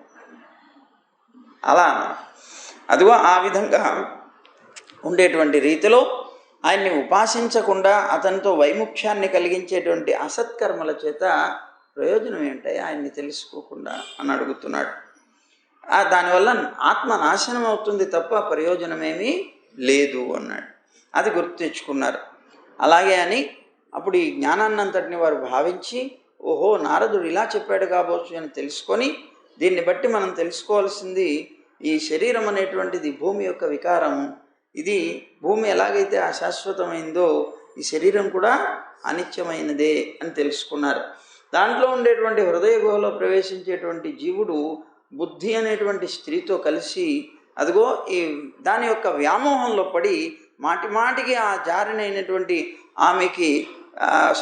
అలా అదిగో ఆ విధంగా ఉండేటువంటి రీతిలో ఆయన్ని ఉపాసించకుండా అతనితో వైముఖ్యాన్ని కలిగించేటువంటి అసత్కర్మల చేత ప్రయోజనం ఏంటాయి ఆయన్ని తెలుసుకోకుండా అని అడుగుతున్నాడు. దానివల్ల ఆత్మ నాశనం అవుతుంది తప్ప ప్రయోజనమేమీ లేదు అన్నాడు. అది గుర్తు తెచ్చుకున్నారు. అలాగే అని అప్పుడు ఈ జ్ఞానాన్నంతటిని వారు భావించి, ఓహో నారదుడు ఇలా చెప్పాడు కాబోచ్చు అని తెలుసుకొని, దీన్ని బట్టి మనం తెలుసుకోవాల్సింది ఈ శరీరం అనేటువంటిది భూమి యొక్క వికారం. ఇది భూమి ఎలాగైతే అశాశ్వతమైందో ఈ శరీరం కూడా అనిత్యమైనదే అని తెలుసుకున్నారు. దాంట్లో ఉండేటువంటి హృదయ గుహలో ప్రవేశించేటువంటి జీవుడు బుద్ధి అనేటువంటి స్త్రీతో కలిసి అదిగో ఈ దాని యొక్క వ్యామోహంలో పడి మాటి మాటికి ఆ జారినైనటువంటి ఆమెకి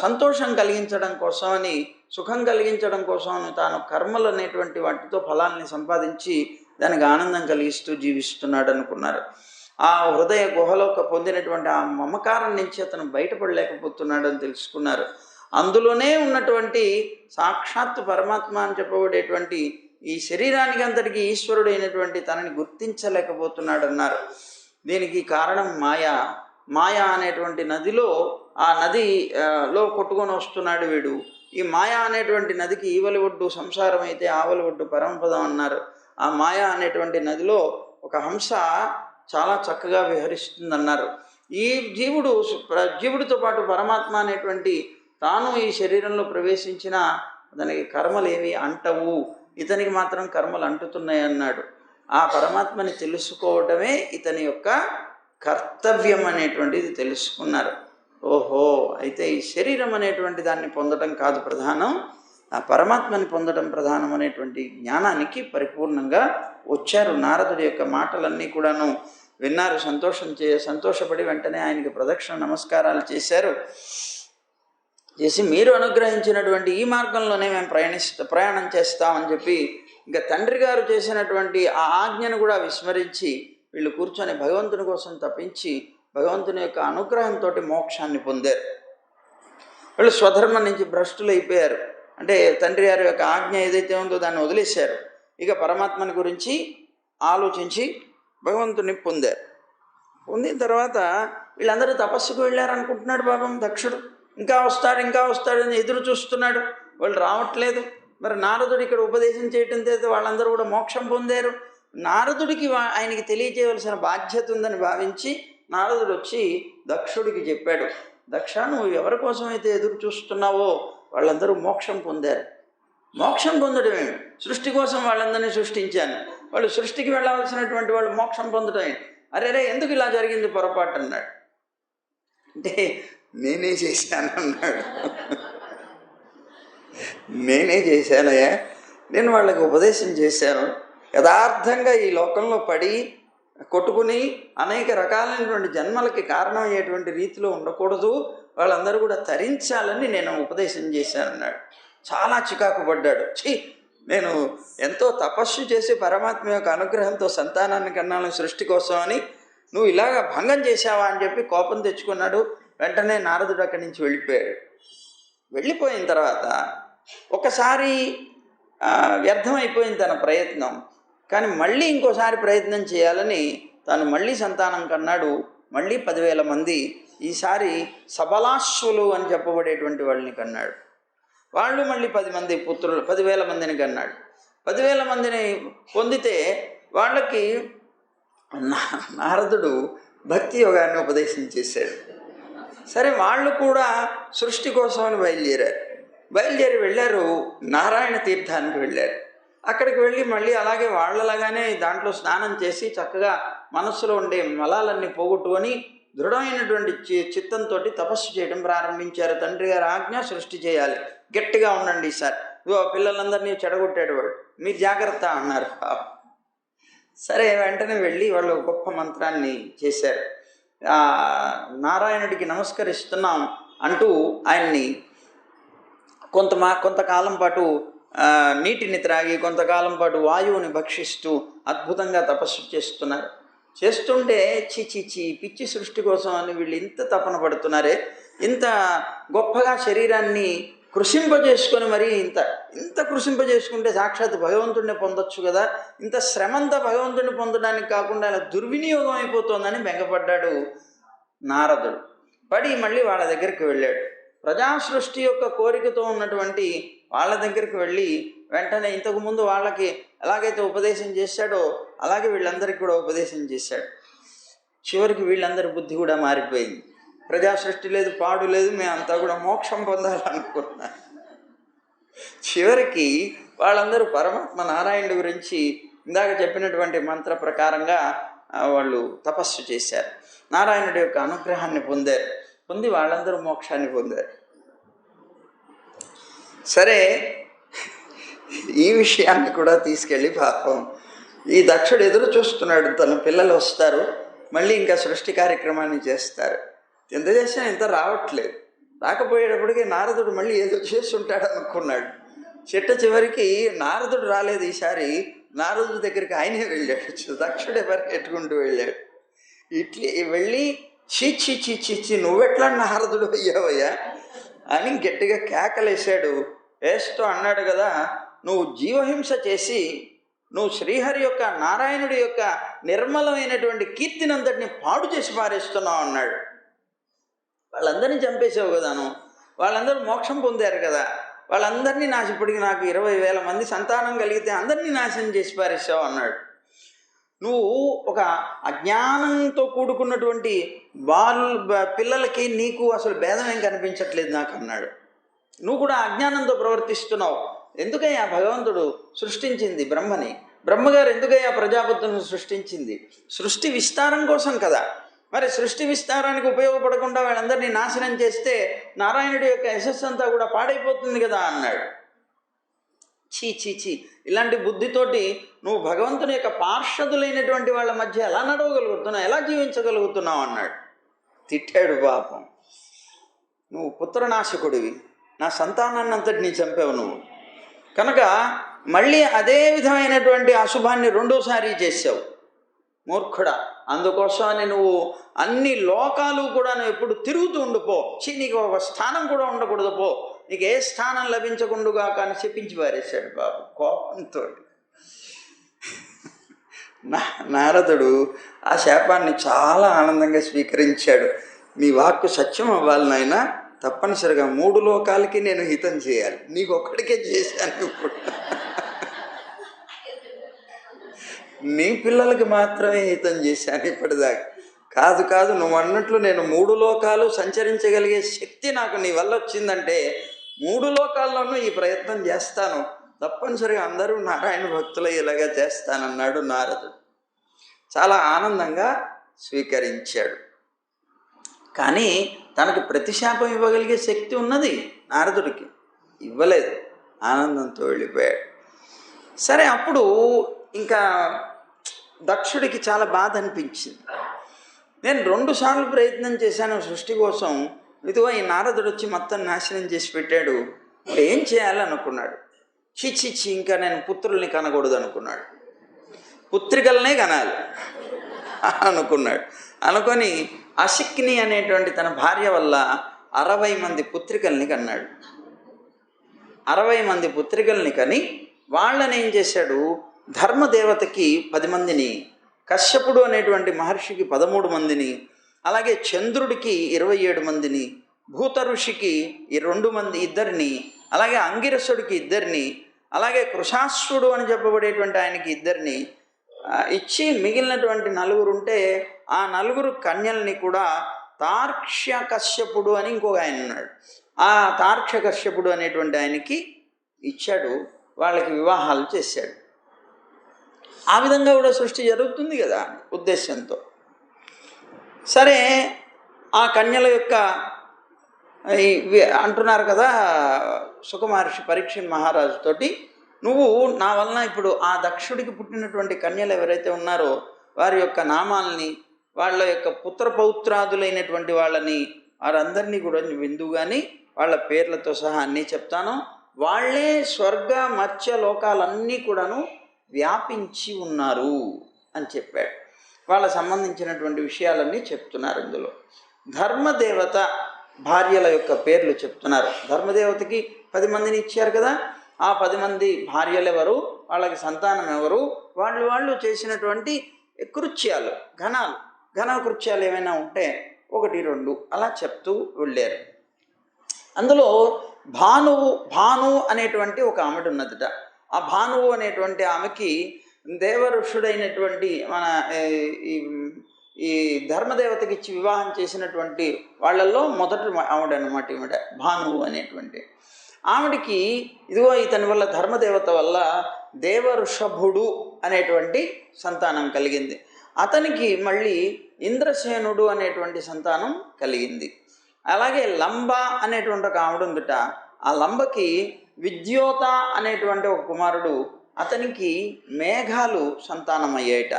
సంతోషం కలిగించడం కోసమని, సుఖం కలిగించడం కోసమని తాను కర్మలు అనేటువంటి వాటితో ఫలాల్ని సంపాదించి దానికి ఆనందం కలిగిస్తూ జీవిస్తున్నాడు అనుకున్నారు. ఆ హృదయ గుహలో పొందినటువంటి ఆ మమకారం నుంచి అతను బయటపడలేకపోతున్నాడు అని తెలుసుకున్నారు. అందులోనే ఉన్నటువంటి సాక్షాత్తు పరమాత్మ అని చెప్పబడేటువంటి ఈ శరీరానికి అంతటికి ఈశ్వరుడైనటువంటి తనని గుర్తించలేకపోతున్నాడు అన్నారు. దీనికి కారణం మాయా. మాయా అనేటువంటి నదిలో, ఆ నదిలో కొట్టుకొని వస్తున్నాడు వీడు. ఈ మాయా అనేటువంటి నదికి ఈవలి ఒడ్డు సంసారం అయితే ఆవలి ఒడ్డు పరమపదం అన్నారు. ఆ మాయా అనేటువంటి నదిలో ఒక హంస చాలా చక్కగా విహరిస్తుందన్నారు. ఈ జీవుడితో పాటు పరమాత్మ అనేటువంటి తాను ఈ శరీరంలో ప్రవేశించిన అతనికి కర్మలేవి అంటవు, ఇతనికి మాత్రం కర్మలు అంటుతున్నాయి అన్నాడు. ఆ పరమాత్మని తెలుసుకోవడమే ఇతని యొక్క కర్తవ్యం అనేటువంటిది తెలుసుకున్నారు. ఓహో, అయితే ఈ శరీరం అనేటువంటి దాన్ని పొందడం కాదు ప్రధానం, ఆ పరమాత్మని పొందడం ప్రధానం అనేటువంటి జ్ఞానానికి పరిపూర్ణంగా వచ్చారు. నారదుడి యొక్క మాటలన్నీ కూడాను విన్నారు, సంతోషపడి వెంటనే ఆయనకి ప్రదక్షిణ నమస్కారాలు చేశారు. చేసి మీరు అనుగ్రహించినటువంటి ఈ మార్గంలోనే మేము ప్రయాణం చేస్తామని చెప్పి ఇంకా తండ్రి గారు చేసినటువంటి ఆ ఆజ్ఞను కూడా విస్మరించి వీళ్ళు కూర్చొని భగవంతుని కోసం తప్పించి భగవంతుని యొక్క అనుగ్రహంతో మోక్షాన్ని పొందారు. వీళ్ళు స్వధర్మం నుంచి భ్రష్టులు అయిపోయారు. అంటే తండ్రి గారి యొక్క ఆజ్ఞ ఏదైతే ఉందో దాన్ని వదిలేశారు. ఇక పరమాత్మని గురించి ఆలోచించి భగవంతుని పొందారు. పొందిన తర్వాత వీళ్ళందరూ తపస్సుకు వెళ్ళారనుకుంటున్నాడు పాపం దక్షుడు. ఇంకా వస్తాడని ఎదురు చూస్తున్నాడు. వాళ్ళు రావట్లేదు. మరి నారదుడు ఇక్కడ ఉపదేశం చేయటం చేత వాళ్ళందరూ కూడా మోక్షం పొందారు. నారదుడికి ఆయనకి తెలియజేయవలసిన బాధ్యత ఉందని భావించి నారదుడు వచ్చి దక్షుడికి చెప్పాడు, దక్ష, నువ్వు ఎవరి కోసమైతే ఎదురు చూస్తున్నావో వాళ్ళందరూ మోక్షం పొందారు. మోక్షం పొందడమే, సృష్టి కోసం వాళ్ళందరినీ సృష్టించాను, వాళ్ళు సృష్టికి వెళ్ళవలసినటువంటి వాళ్ళు మోక్షం పొందడమే. అరే ఎందుకు ఇలా జరిగింది పొరపాటు అన్నాడు. అంటే నేనే చేశాను అన్నాడు. నేనే చేశానయ్యా, నేను వాళ్ళకి ఉపదేశం చేశాను. యథార్థంగా ఈ లోకంలో పడి కొట్టుకుని అనేక రకాలైనటువంటి జన్మలకి కారణమయ్యేటువంటి రీతిలో ఉండకూడదు, వాళ్ళందరూ కూడా తరించాలని నేను ఉపదేశం చేశానన్నాడు. చాలా చికాకు పడ్డాడు. నేను ఎంతో తపస్సు చేసి పరమాత్మ యొక్క అనుగ్రహంతో సంతానాన్ని కన్నాను సృష్టి కోసం అని, నువ్వు ఇలాగ భంగం చేశావా అని చెప్పి కోపం తెచ్చుకున్నాడు. వెంటనే నారదుడు అక్కడి నుంచి వెళ్ళిపోయాడు. వెళ్ళిపోయిన తర్వాత ఒకసారి వ్యర్థమైపోయింది తన ప్రయత్నం. కానీ మళ్ళీ ఇంకోసారి ప్రయత్నం చేయాలని తాను మళ్ళీ సంతానం కన్నాడు. మళ్ళీ 10,000 మంది, ఈసారి సబలాశ్వులు అని చెప్పబడేటువంటి వాళ్ళని కన్నాడు. వాళ్ళు మళ్ళీ 10 మంది పుత్రులు, 10,000 మందిని కన్నాడు. 10,000 మందిని పొందితే వాళ్ళకి నారదుడు భక్తి యోగాన్ని ఉపదేశం చేశాడు. సరే, వాళ్ళు కూడా సృష్టి కోసమని బయలుదేరి వెళ్ళారు. నారాయణ తీర్థానికి వెళ్ళారు. అక్కడికి వెళ్ళి మళ్ళీ అలాగే వాళ్ళలాగానే దాంట్లో స్నానం చేసి చక్కగా మనస్సులో ఉండే మలాలన్నీ పోగొట్టుకొని దృఢమైనటువంటి చిత్తంతో తపస్సు చేయడం ప్రారంభించారు. తండ్రి గారి ఆజ్ఞ, సృష్టి చేయాలి, గట్టిగా ఉండండి సార్, పిల్లలందరినీ చెడగొట్టాడు వాడు, మీరు జాగ్రత్త అన్నారు. సరే, వెంటనే వెళ్ళి వాళ్ళు గొప్ప మంత్రాన్ని చేశారు. నారాయణుడికి నమస్కరిస్తున్నాం అంటూ ఆయన్ని కొంతకాలం పాటు నీటిని త్రాగి, కొంతకాలం పాటు వాయువుని భక్షిస్తూ అద్భుతంగా తపస్సు చేస్తుంటే పిచ్చి సృష్టి కోసం అని వీళ్ళు ఇంత తపన పడుతున్నారే, ఇంత గొప్పగా శరీరాన్ని కృషింపజేసుకొని మరి ఇంత కృషింపజేసుకుంటే సాక్షాత్ భగవంతుడిని పొందొచ్చు కదా, ఇంత శ్రమంతా భగవంతుడిని పొందడానికి కాకుండా ఇలా దుర్వినియోగం అయిపోతుందని బెంగపడ్డాడు నారదుడు. పడి మళ్ళీ వాళ్ళ దగ్గరికి వెళ్ళాడు. ప్రజాసృష్టి యొక్క కోరికతో ఉన్నటువంటి వాళ్ళ దగ్గరికి వెళ్ళి వెంటనే ఇంతకుముందు వాళ్ళకి ఎలాగైతే ఉపదేశం చేశాడో అలాగే వీళ్ళందరికీ కూడా ఉపదేశం చేశాడు. చివరికి వీళ్ళందరి బుద్ధి కూడా మారిపోయింది. ప్రజాసృష్టి లేదు, పాడు లేదు, మేమంతా కూడా మోక్షం పొందాలనుకున్నాం. చివరికి వాళ్ళందరూ పరమాత్మ నారాయణుడి గురించి ఇందాక చెప్పినటువంటి మంత్ర ప్రకారంగా వాళ్ళు తపస్సు చేశారు, నారాయణుడి యొక్క అనుగ్రహాన్ని పొందారు, పొంది వాళ్ళందరూ మోక్షాన్ని పొందారు. సరే, ఈ విషయాన్ని కూడా తీసుకెళ్ళి పాపం ఈ దక్షుడు ఎదురు చూస్తున్నాడు, తన పిల్లలు వస్తారు, మళ్ళీ ఇంకా సృష్టి కార్యక్రమాన్ని చేస్తారు. ఎంత చేసినా ఇంత రావట్లేదు. రాకపోయేటప్పటికీ నారదుడు మళ్ళీ ఏదో చేస్తుంటాడు అనుకున్నాడు. చివరికి నారదుడు రాలేదు. ఈసారి నారదుడి దగ్గరికి ఆయనే వెళ్ళాడు. దక్షుడే పరిగెట్టుకుంటూ వెళ్ళాడు. వెళ్ళి చీచి చీచి నువ్వెట్లా నారదుడు అయ్యావయ్యా అని గట్టిగా కేకలేశాడు. వేస్తూ అన్నాడు కదా, నువ్వు జీవహింస చేసి నువ్వు శ్రీహరి యొక్క నారాయణుడి యొక్క నిర్మలమైనటువంటి కీర్తినంతటిని పాడు చేసి పారేస్తున్నావు అన్నాడు. వాళ్ళందరినీ చంపేసావు కదాను, వాళ్ళందరూ మోక్షం పొందారు కదా, వాళ్ళందరినీ ఇప్పటికి నాకు 20,000 మంది సంతానం కలిగితే అందరినీ నాశనం చేసి పారేసావు అన్నాడు. నువ్వు ఒక అజ్ఞానంతో కూడుకున్నటువంటి పిల్లలకి నీకు అసలు భేదం ఏం కనిపించట్లేదు నాకు అన్నాడు. నువ్వు కూడా అజ్ఞానంతో ప్రవర్తిస్తున్నావు. ఎందుకయ్యా భగవంతుడు సృష్టించింది బ్రహ్మని? బ్రహ్మగారు ఎందుకయ్యా ప్రజాపతులను సృష్టించింది? సృష్టి విస్తారం కోసం కదా. మరి సృష్టి విస్తారానికి ఉపయోగపడకుండా వాళ్ళందరినీ నాశనం చేస్తే నారాయణుడి యొక్క యశస్సు అంతా కూడా పాడైపోతుంది కదా అన్నాడు. చీ, ఇలాంటి బుద్ధితోటి నువ్వు భగవంతుని యొక్క పార్షదులైనటువంటి వాళ్ళ మధ్య ఎలా నడవగలుగుతున్నావు, ఎలా జీవించగలుగుతున్నావు అన్నాడు. తిట్టాడు పాపం. నువ్వు పుత్రనాశకుడివి, నా సంతానాన్ని అంతటినీ చంపావు నువ్వు, కనుక మళ్ళీ అదే విధమైనటువంటి అశుభాన్ని రెండోసారి చేసావు మూర్ఖుడా. అందుకోసమని నువ్వు అన్ని లోకాలు కూడా నువ్వు ఎప్పుడు తిరుగుతూ ఉండిపో. నీకు ఒక స్థానం కూడా ఉండకూడదు, పో, నీకు ఏ స్థానం లభించకుండుగా కానీ చెప్పించి పారేశాడు బాబు కోపంతో. నారదుడు ఆ శాపాన్ని చాలా ఆనందంగా స్వీకరించాడు. నీ వాక్కు సత్యం అవ్వాలి నాయనా, తప్పనిసరిగా 3 లోకాలకి నేను హితం చేయాలి, నీకు ఒక్కడికే చేశాను, ఇప్పుడు నీ పిల్లలకి మాత్రమే హితం చేశాను ఇప్పటిదాకా. కాదు, నువ్వు అన్నట్లు నేను 3 లోకాలు సంచరించగలిగే శక్తి నాకు నీ వల్ల వచ్చిందంటే 3 లోకాల్లోనూ ఈ ప్రయత్నం చేస్తాను, తప్పనిసరిగా అందరూ నారాయణ భక్తులయ్యేలాగా చేస్తానన్నాడు నారదుడు. చాలా ఆనందంగా స్వీకరించాడు. కానీ తనకు ప్రతిశాపం ఇవ్వగలిగే శక్తి ఉన్నది నారదుడికి, ఇవ్వలేదు. ఆనందంతో వెళ్ళిపోయాడు. సరే, అప్పుడు ఇంకా దక్షుడికి చాలా బాధ అనిపించింది. నేను 2 సార్లు ప్రయత్నం చేశాను సృష్టి కోసం, ఇదిగో ఈ నారదుడు వచ్చి మొత్తం నాశనం చేసి పెట్టాడు, ఇప్పుడు ఏం చేయాలనుకున్నాడు. చీచి, ఇంకా నేను పుత్రుల్ని కనకూడదు అనుకున్నాడు, పుత్రికలనే కనాలి అనుకున్నాడు. అనుకొని అశిక్ని అనేటువంటి తన భార్య వల్ల 60 మంది పుత్రికల్ని కన్నాడు. 60 మంది పుత్రికల్ని కని వాళ్ళని ఏం చేశాడు, ధర్మదేవతకి 10 మందిని, కశ్యపుడు అనేటువంటి మహర్షికి 13 మందిని, అలాగే చంద్రుడికి 27 మందిని, భూత ఋషికి 2 అలాగే అంగిరసుడికి 2, అలాగే కృషాశ్వుడు అని చెప్పబడేటువంటి ఆయనకి 2 ఇచ్చి మిగిలినటువంటి 4 ఉంటే ఆ 4 కన్యల్ని కూడా తార్క్ష్య కశ్యపుడు అని ఇంకొక ఆయన ఉన్నాడు, ఆ తార్క్ష్య కశ్యపుడు అనేటువంటి ఆయనకి ఇచ్చాడు. వాళ్ళకి వివాహాలు చేశాడు. ఆ విధంగా కూడా సృష్టి జరుగుతుంది కదా ఉద్దేశంతో. సరే, ఆ కన్యల యొక్క అంటున్నారు కదా సుఖమహర్షి పరీక్ష మహారాజుతోటి, నువ్వు నా వలన ఇప్పుడు ఆ దక్షుడికి పుట్టినటువంటి కన్యలు ఎవరైతే ఉన్నారో వారి యొక్క నామాలని, వాళ్ళ యొక్క పుత్రపౌత్రాదులైనటువంటి వాళ్ళని, వారందరినీ కూడా విందుగాని వాళ్ళ పేర్లతో సహా అన్నీ చెప్తాను. వాళ్ళే స్వర్గ మత్స్య లోకాలన్నీ కూడాను వ్యాపించి ఉన్నారు అని చెప్పాడు. వాళ్ళ సంబంధించినటువంటి విషయాలన్నీ చెప్తున్నారు. ఇందులో ధర్మదేవత భార్యల యొక్క పేర్లు చెప్తున్నారు. ధర్మదేవతకి 10 మందిని ఇచ్చారు కదా, ఆ 10 మంది భార్యలు ఎవరు, వాళ్ళకి సంతానం ఎవరు, వాళ్ళు చేసినటువంటి కృత్యాలు, ఘన కృత్యాలు ఏమైనా ఉంటే 1, 2 అలా చెప్తూ వెళ్ళారు. అందులో భాను అనేటువంటి ఒక ఆమెడు ఉన్నదిట. ఆ భానువు అనేటువంటి ఆమెకి దేవఋషుడైనటువంటి మన ఈ ధర్మదేవతకి ఇచ్చి వివాహం చేసినటువంటి వాళ్ళల్లో మొదటి ఆవిడనమాట ఈవిడ భానువు అనేటువంటి ఆవిడికి. ఇదిగో ఇతని వల్ల ధర్మదేవత వల్ల దేవఋషభుడు అనేటువంటి సంతానం కలిగింది. అతనికి మళ్ళీ ఇంద్రసేనుడు అనేటువంటి సంతానం కలిగింది. అలాగే లంబ అనేటువంటి ఒక ఆవిడ ఉందిట. ఆ లంబకి విద్యోత అనేటువంటి ఒక కుమారుడు, అతనికి మేఘాలు సంతానం అయ్యాయట.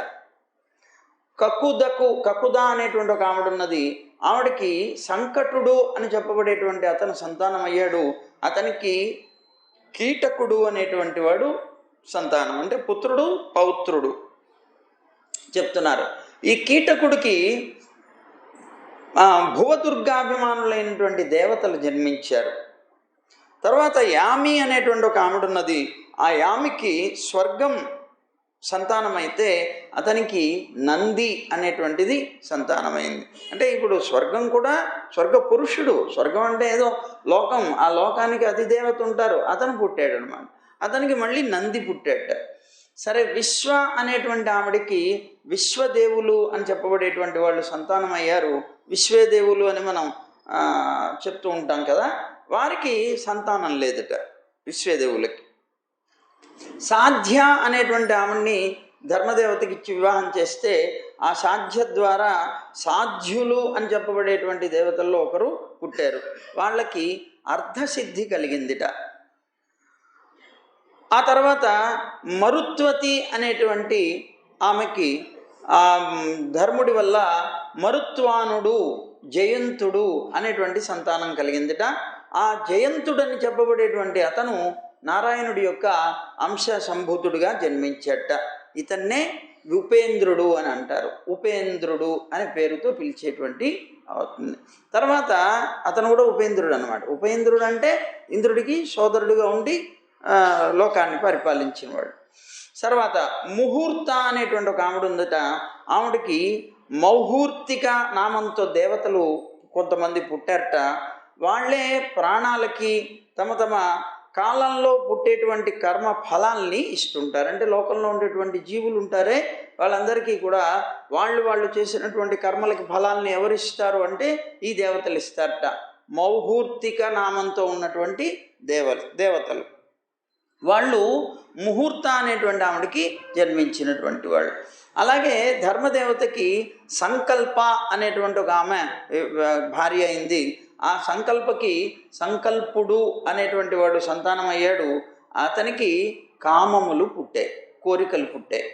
కకుద అనేటువంటి ఒక ఆవిడ ఉన్నది, ఆవిడకి సంకటుడు అని చెప్పబడేటువంటి అతను సంతానం అయ్యాడు. అతనికి కీటకుడు అనేటువంటి వాడు సంతానం, అంటే పుత్రుడు పౌత్రుడు చెప్తున్నారు. ఈ కీటకుడికి భువదుర్గాభిమానులైనటువంటి దేవతలు జన్మించారు. తర్వాత యామి అనేటువంటి ఒక ఆవిడ ఉన్నది. ఆ యామికి స్వర్గం సంతానమైతే అతనికి నంది అనేటువంటిది సంతానమైంది. అంటే ఇప్పుడు స్వర్గం కూడా స్వర్గ పురుషుడు, స్వర్గం అంటే ఏదో లోకం, ఆ లోకానికి అధిదేవత ఉంటారు, అతను పుట్టాడు అనమాట. అతనికి మళ్ళీ నంది పుట్టాట. సరే, విశ్వ అనేటువంటి ఆవిడికి విశ్వదేవులు అని చెప్పబడేటువంటి వాళ్ళు సంతానం అయ్యారు. విశ్వదేవులు అని మనం చెప్తూ ఉంటాం కదా, వారికి సంతానం లేదట విశ్వదేవులకి. సాధ్య అనేటువంటి ఆవిడ్ని ధర్మదేవతకి ఇచ్చి వివాహం చేస్తే ఆ సాధ్య ద్వారా సాధ్యులు అని చెప్పబడేటువంటి దేవతల్లో ఒకరు పుట్టారు. వాళ్ళకి అర్ధసిద్ధి కలిగిందిట. ఆ తర్వాత మరుత్వతి అనేటువంటి ఆమెకి ధర్ముడి వల్ల మరుత్వానుడు జయంతుడు అనేటువంటి సంతానం కలిగిందిట. ఆ జయంతుడని చెప్పబడేటువంటి అతను నారాయణుడి యొక్క అంశ సంభూతుడుగా జన్మించట. ఇతన్నే ఉపేంద్రుడు అని అంటారు. ఉపేంద్రుడు అనే పేరుతో పిలిచేటువంటి అవుతుంది. తర్వాత అతను కూడా ఉపేంద్రుడు అనమాట. ఉపేంద్రుడు అంటే ఇంద్రుడికి సోదరుడుగా ఉండి లోకాన్ని పరిపాలించినవాడు. తర్వాత ముహూర్త అనేటువంటి ఒక ఆవిడ ఉందట. ఆవిడకి మౌహూర్తిక నామంతో దేవతలు కొంతమంది పుట్టారట. వాళ్ళే ప్రాణాలకి తమ తమ కాలంలో పుట్టేటువంటి కర్మ ఫలాల్ని ఇస్తుంటారు. అంటే లోకంలో ఉండేటువంటి జీవులు ఉంటారే, వాళ్ళందరికీ కూడా వాళ్ళు చేసినటువంటి కర్మలకి ఫలాల్ని ఎవరిస్తారు అంటే ఈ దేవతలు ఇస్తారట. మౌహూర్తిక నామంతో ఉన్నటువంటి దేవతలు వాళ్ళు ముహూర్త అనేటువంటి ఆవిడకి జన్మించినటువంటి వాళ్ళు. అలాగే ధర్మదేవతకి సంకల్ప అనేటువంటి ఒక ఆమె భార్య అయింది. ఆ సంకల్పకి సంకల్పుడు అనేటువంటి వాడు సంతానం అయ్యాడు. అతనికి కామములు పుట్టాయి, కోరికలు పుట్టాయి.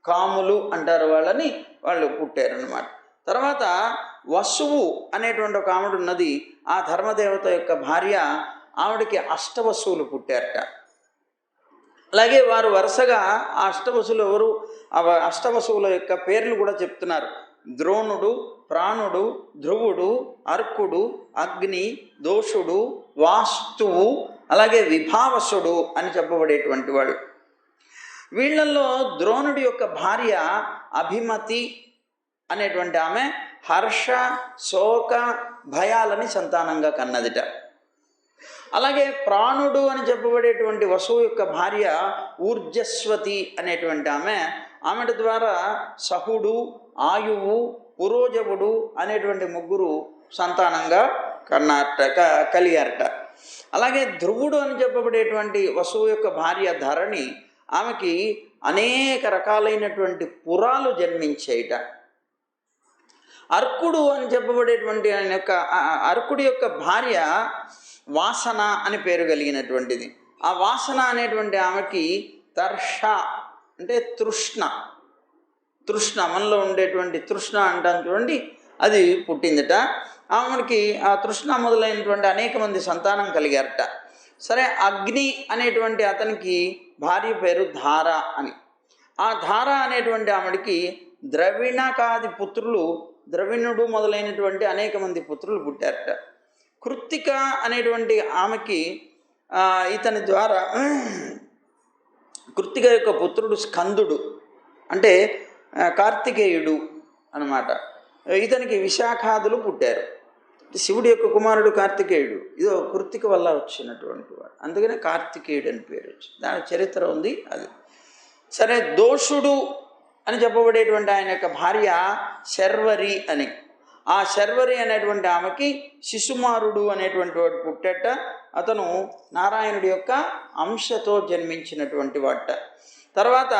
కాములు అంటారు వాళ్ళని, వాళ్ళు పుట్టారు అన్నమాట. తర్వాత వసువు అనేటువంటి ఒక ఆవిడ ఉన్నది. ఆ ధర్మదేవత యొక్క భార్య, ఆవిడకి అష్టవసువులు పుట్టారట. అలాగే వారు వరుసగా ఆ అష్టవసులు ఎవరు, ఆ అష్టవసువుల యొక్క పేర్లు కూడా చెప్తున్నారు. ద్రోణుడు, ప్రాణుడు, ధ్రువుడు, అర్కుడు, అగ్ని, దోషుడు, వాస్తువు, అలాగే విభావసుడు అని చెప్పబడేటువంటి వాడు. వీళ్ళల్లో ద్రోణుడి యొక్క భార్య అభిమతి అనేటువంటి ఆమె హర్ష, శోక, భయాలని సంతానంగా కన్నదిట. అలాగే ప్రాణుడు అని చెప్పబడేటువంటి వసువు యొక్క భార్య ఊర్జస్వతి అనేటువంటి ఆమె ద్వారా సహుడు, ఆయువు, పురోజవుడు అనేటువంటి ముగ్గురు సంతానంగా కలిగారట. అలాగే ధ్రువుడు అని చెప్పబడేటువంటి వసువు యొక్క భార్య ధరణి, ఆమెకి అనేక రకాలైనటువంటి పురాలు జన్మించేయట. అర్కుడు అని చెప్పబడేటువంటి ఆయన యొక్క అర్కుడి యొక్క భార్య వాసన అని పేరు కలిగినటువంటిది. ఆ వాసన అనేటువంటి ఆమెకి తర్ష అంటే తృష్ణ, మనలో ఉండేటువంటి తృష్ణ అంటాం చూడండి, అది పుట్టిందట. ఆమెకి ఆ తృష్ణ మొదలైనటువంటి అనేక మంది సంతానం కలిగారట. సరే, అగ్ని అనేటువంటి అతనికి భార్య పేరు ధార అని. ఆ ధార అనేటువంటి ఆమెకి ద్రవిణకాది పుత్రులు, ద్రవిణుడు మొదలైనటువంటి అనేక మంది పుత్రులు పుట్టారట. కృత్తిక అనేటువంటి ఆమెకి ఇతని ద్వారా కృత్తిక యొక్క పుత్రుడు స్కందుడు, అంటే కార్తికేయుడు అన్నమాట. ఇతనికి విశాఖాదులు పుట్టారు. శివుడి యొక్క కుమారుడు కార్తికేయుడు, ఇదో కృత్తిక వల్ల వచ్చినటువంటి వాడు, అందుకనే కార్తికేయుడు అని పేరు వచ్చింది. దాని చరిత్ర ఉంది అది. సరే, దోషుడు అని చెప్పబడేటువంటి ఆయన యొక్క భార్య శర్వరి అని. ఆ శర్వరి అనేటువంటి ఆమెకి శిశుమారుడు అనేటువంటి వాడు పుట్టట. అతను నారాయణుడి యొక్క అంశతో జన్మించినటువంటి వాట. తర్వాత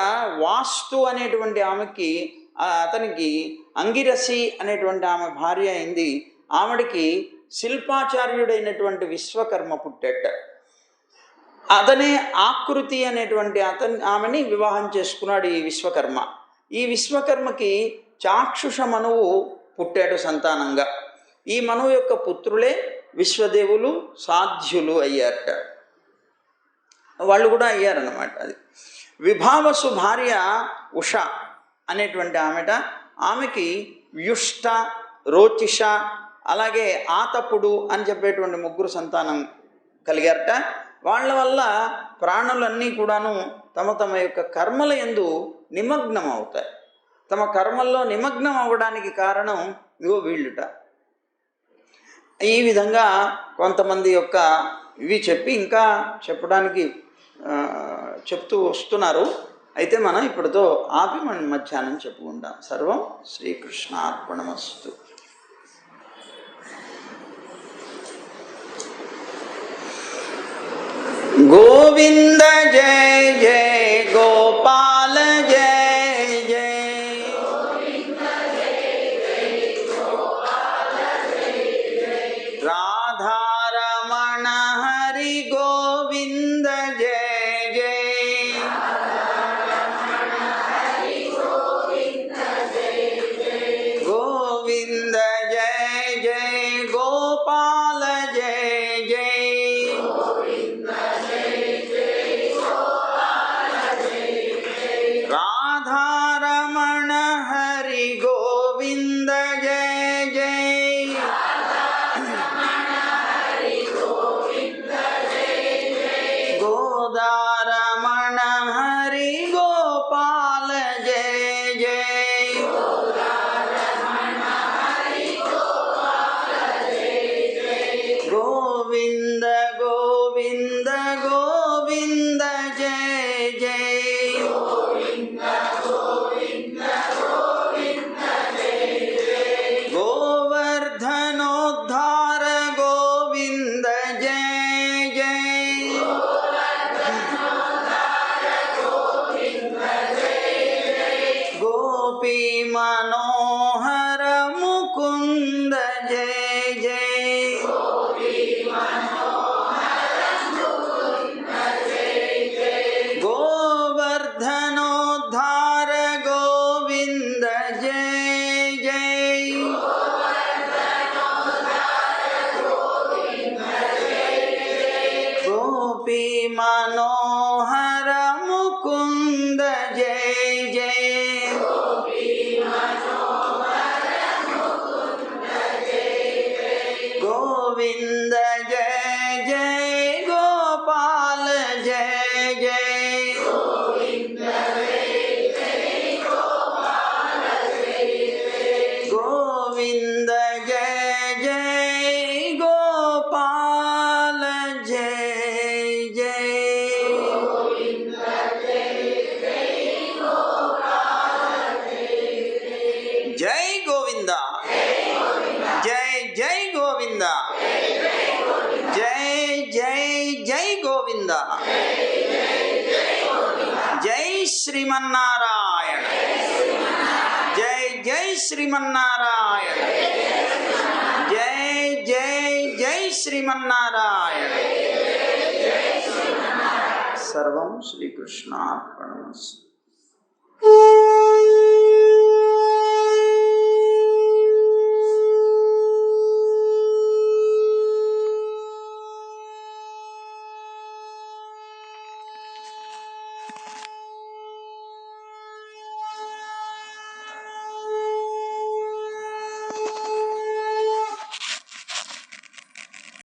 వాస్తు అనేటువంటి ఆమెకి అతనికి అంగిరసి అనేటువంటి ఆమె భార్య అయింది. ఆమెడికి శిల్పాచార్యుడైనటువంటి విశ్వకర్మ పుట్టేట. అతనే ఆకృతి అనేటువంటి ఆమెని వివాహం చేసుకున్నాడు ఈ విశ్వకర్మ. ఈ విశ్వకర్మకి చాక్షుష మనువు పుట్టాడు సంతానంగా. ఈ మనువు యొక్క పుత్రులే విశ్వదేవులు, సాధ్యులు అయ్యారట. వాళ్ళు కూడా అయ్యారన్నమాట. అది విభావసు భార్య ఉష అనేటువంటి ఆమెట. ఆమెకి వ్యుష్ట, రోచిష, అలాగే ఆతపుడు అని చెప్పేటువంటి 3 సంతానం కలిగారట. వాళ్ళ వల్ల ప్రాణులన్నీ కూడాను తమ తమ యొక్క కర్మల యందు నిమగ్నం అవుతాయి. తమ కర్మల్లో నిమగ్నం అవ్వడానికి కారణం ఇగో వీళ్ళుట. ఈ విధంగా కొంతమంది యొక్క ఇవి చెప్పి ఇంకా చెప్పడానికి చెప్తూ వస్తున్నారు. అయితే మనం ఇప్పటితో ఆపి మనం మధ్యాహ్నం చెప్పుకుందాం. సర్వం శ్రీకృష్ణార్పణమస్తు. గోవింద జయ జయ గోపాల జయ జయ. రాధారమణ హరి గోవింద జయ జయ. గోవింద జయ జయ గోపాల జయ జయ. రాధారమణ హరి గోవింద జయ జయ. గోదారమణ హరి గోపాల జయ జయ. గోవింద గోవింద గోవింద జయ జయ. గోవర్ధనోద్ధార గోవింద జయ జయ. గోపీ మనోహర ముకుంద జయ జయ. గోవర్ధనోద్ధార గోవింద జయ జయ. గోపీ మనోహర ముకుంద జయ జయ. గోవింద జయ జయ గోపాల జయ జయ. గోవింద జయ జయ గోపాల జయ జయ. జై గోవింద. జై జై గోవింద. జై జై జై గోవింద. జై శ్రీమన్నారాయణ. జై జై శ్రీమన్నారాయణ. జై జై జై శ్రీమన్నారాయణ. సర్వం శ్రీకృష్ణార్పణమస్తు.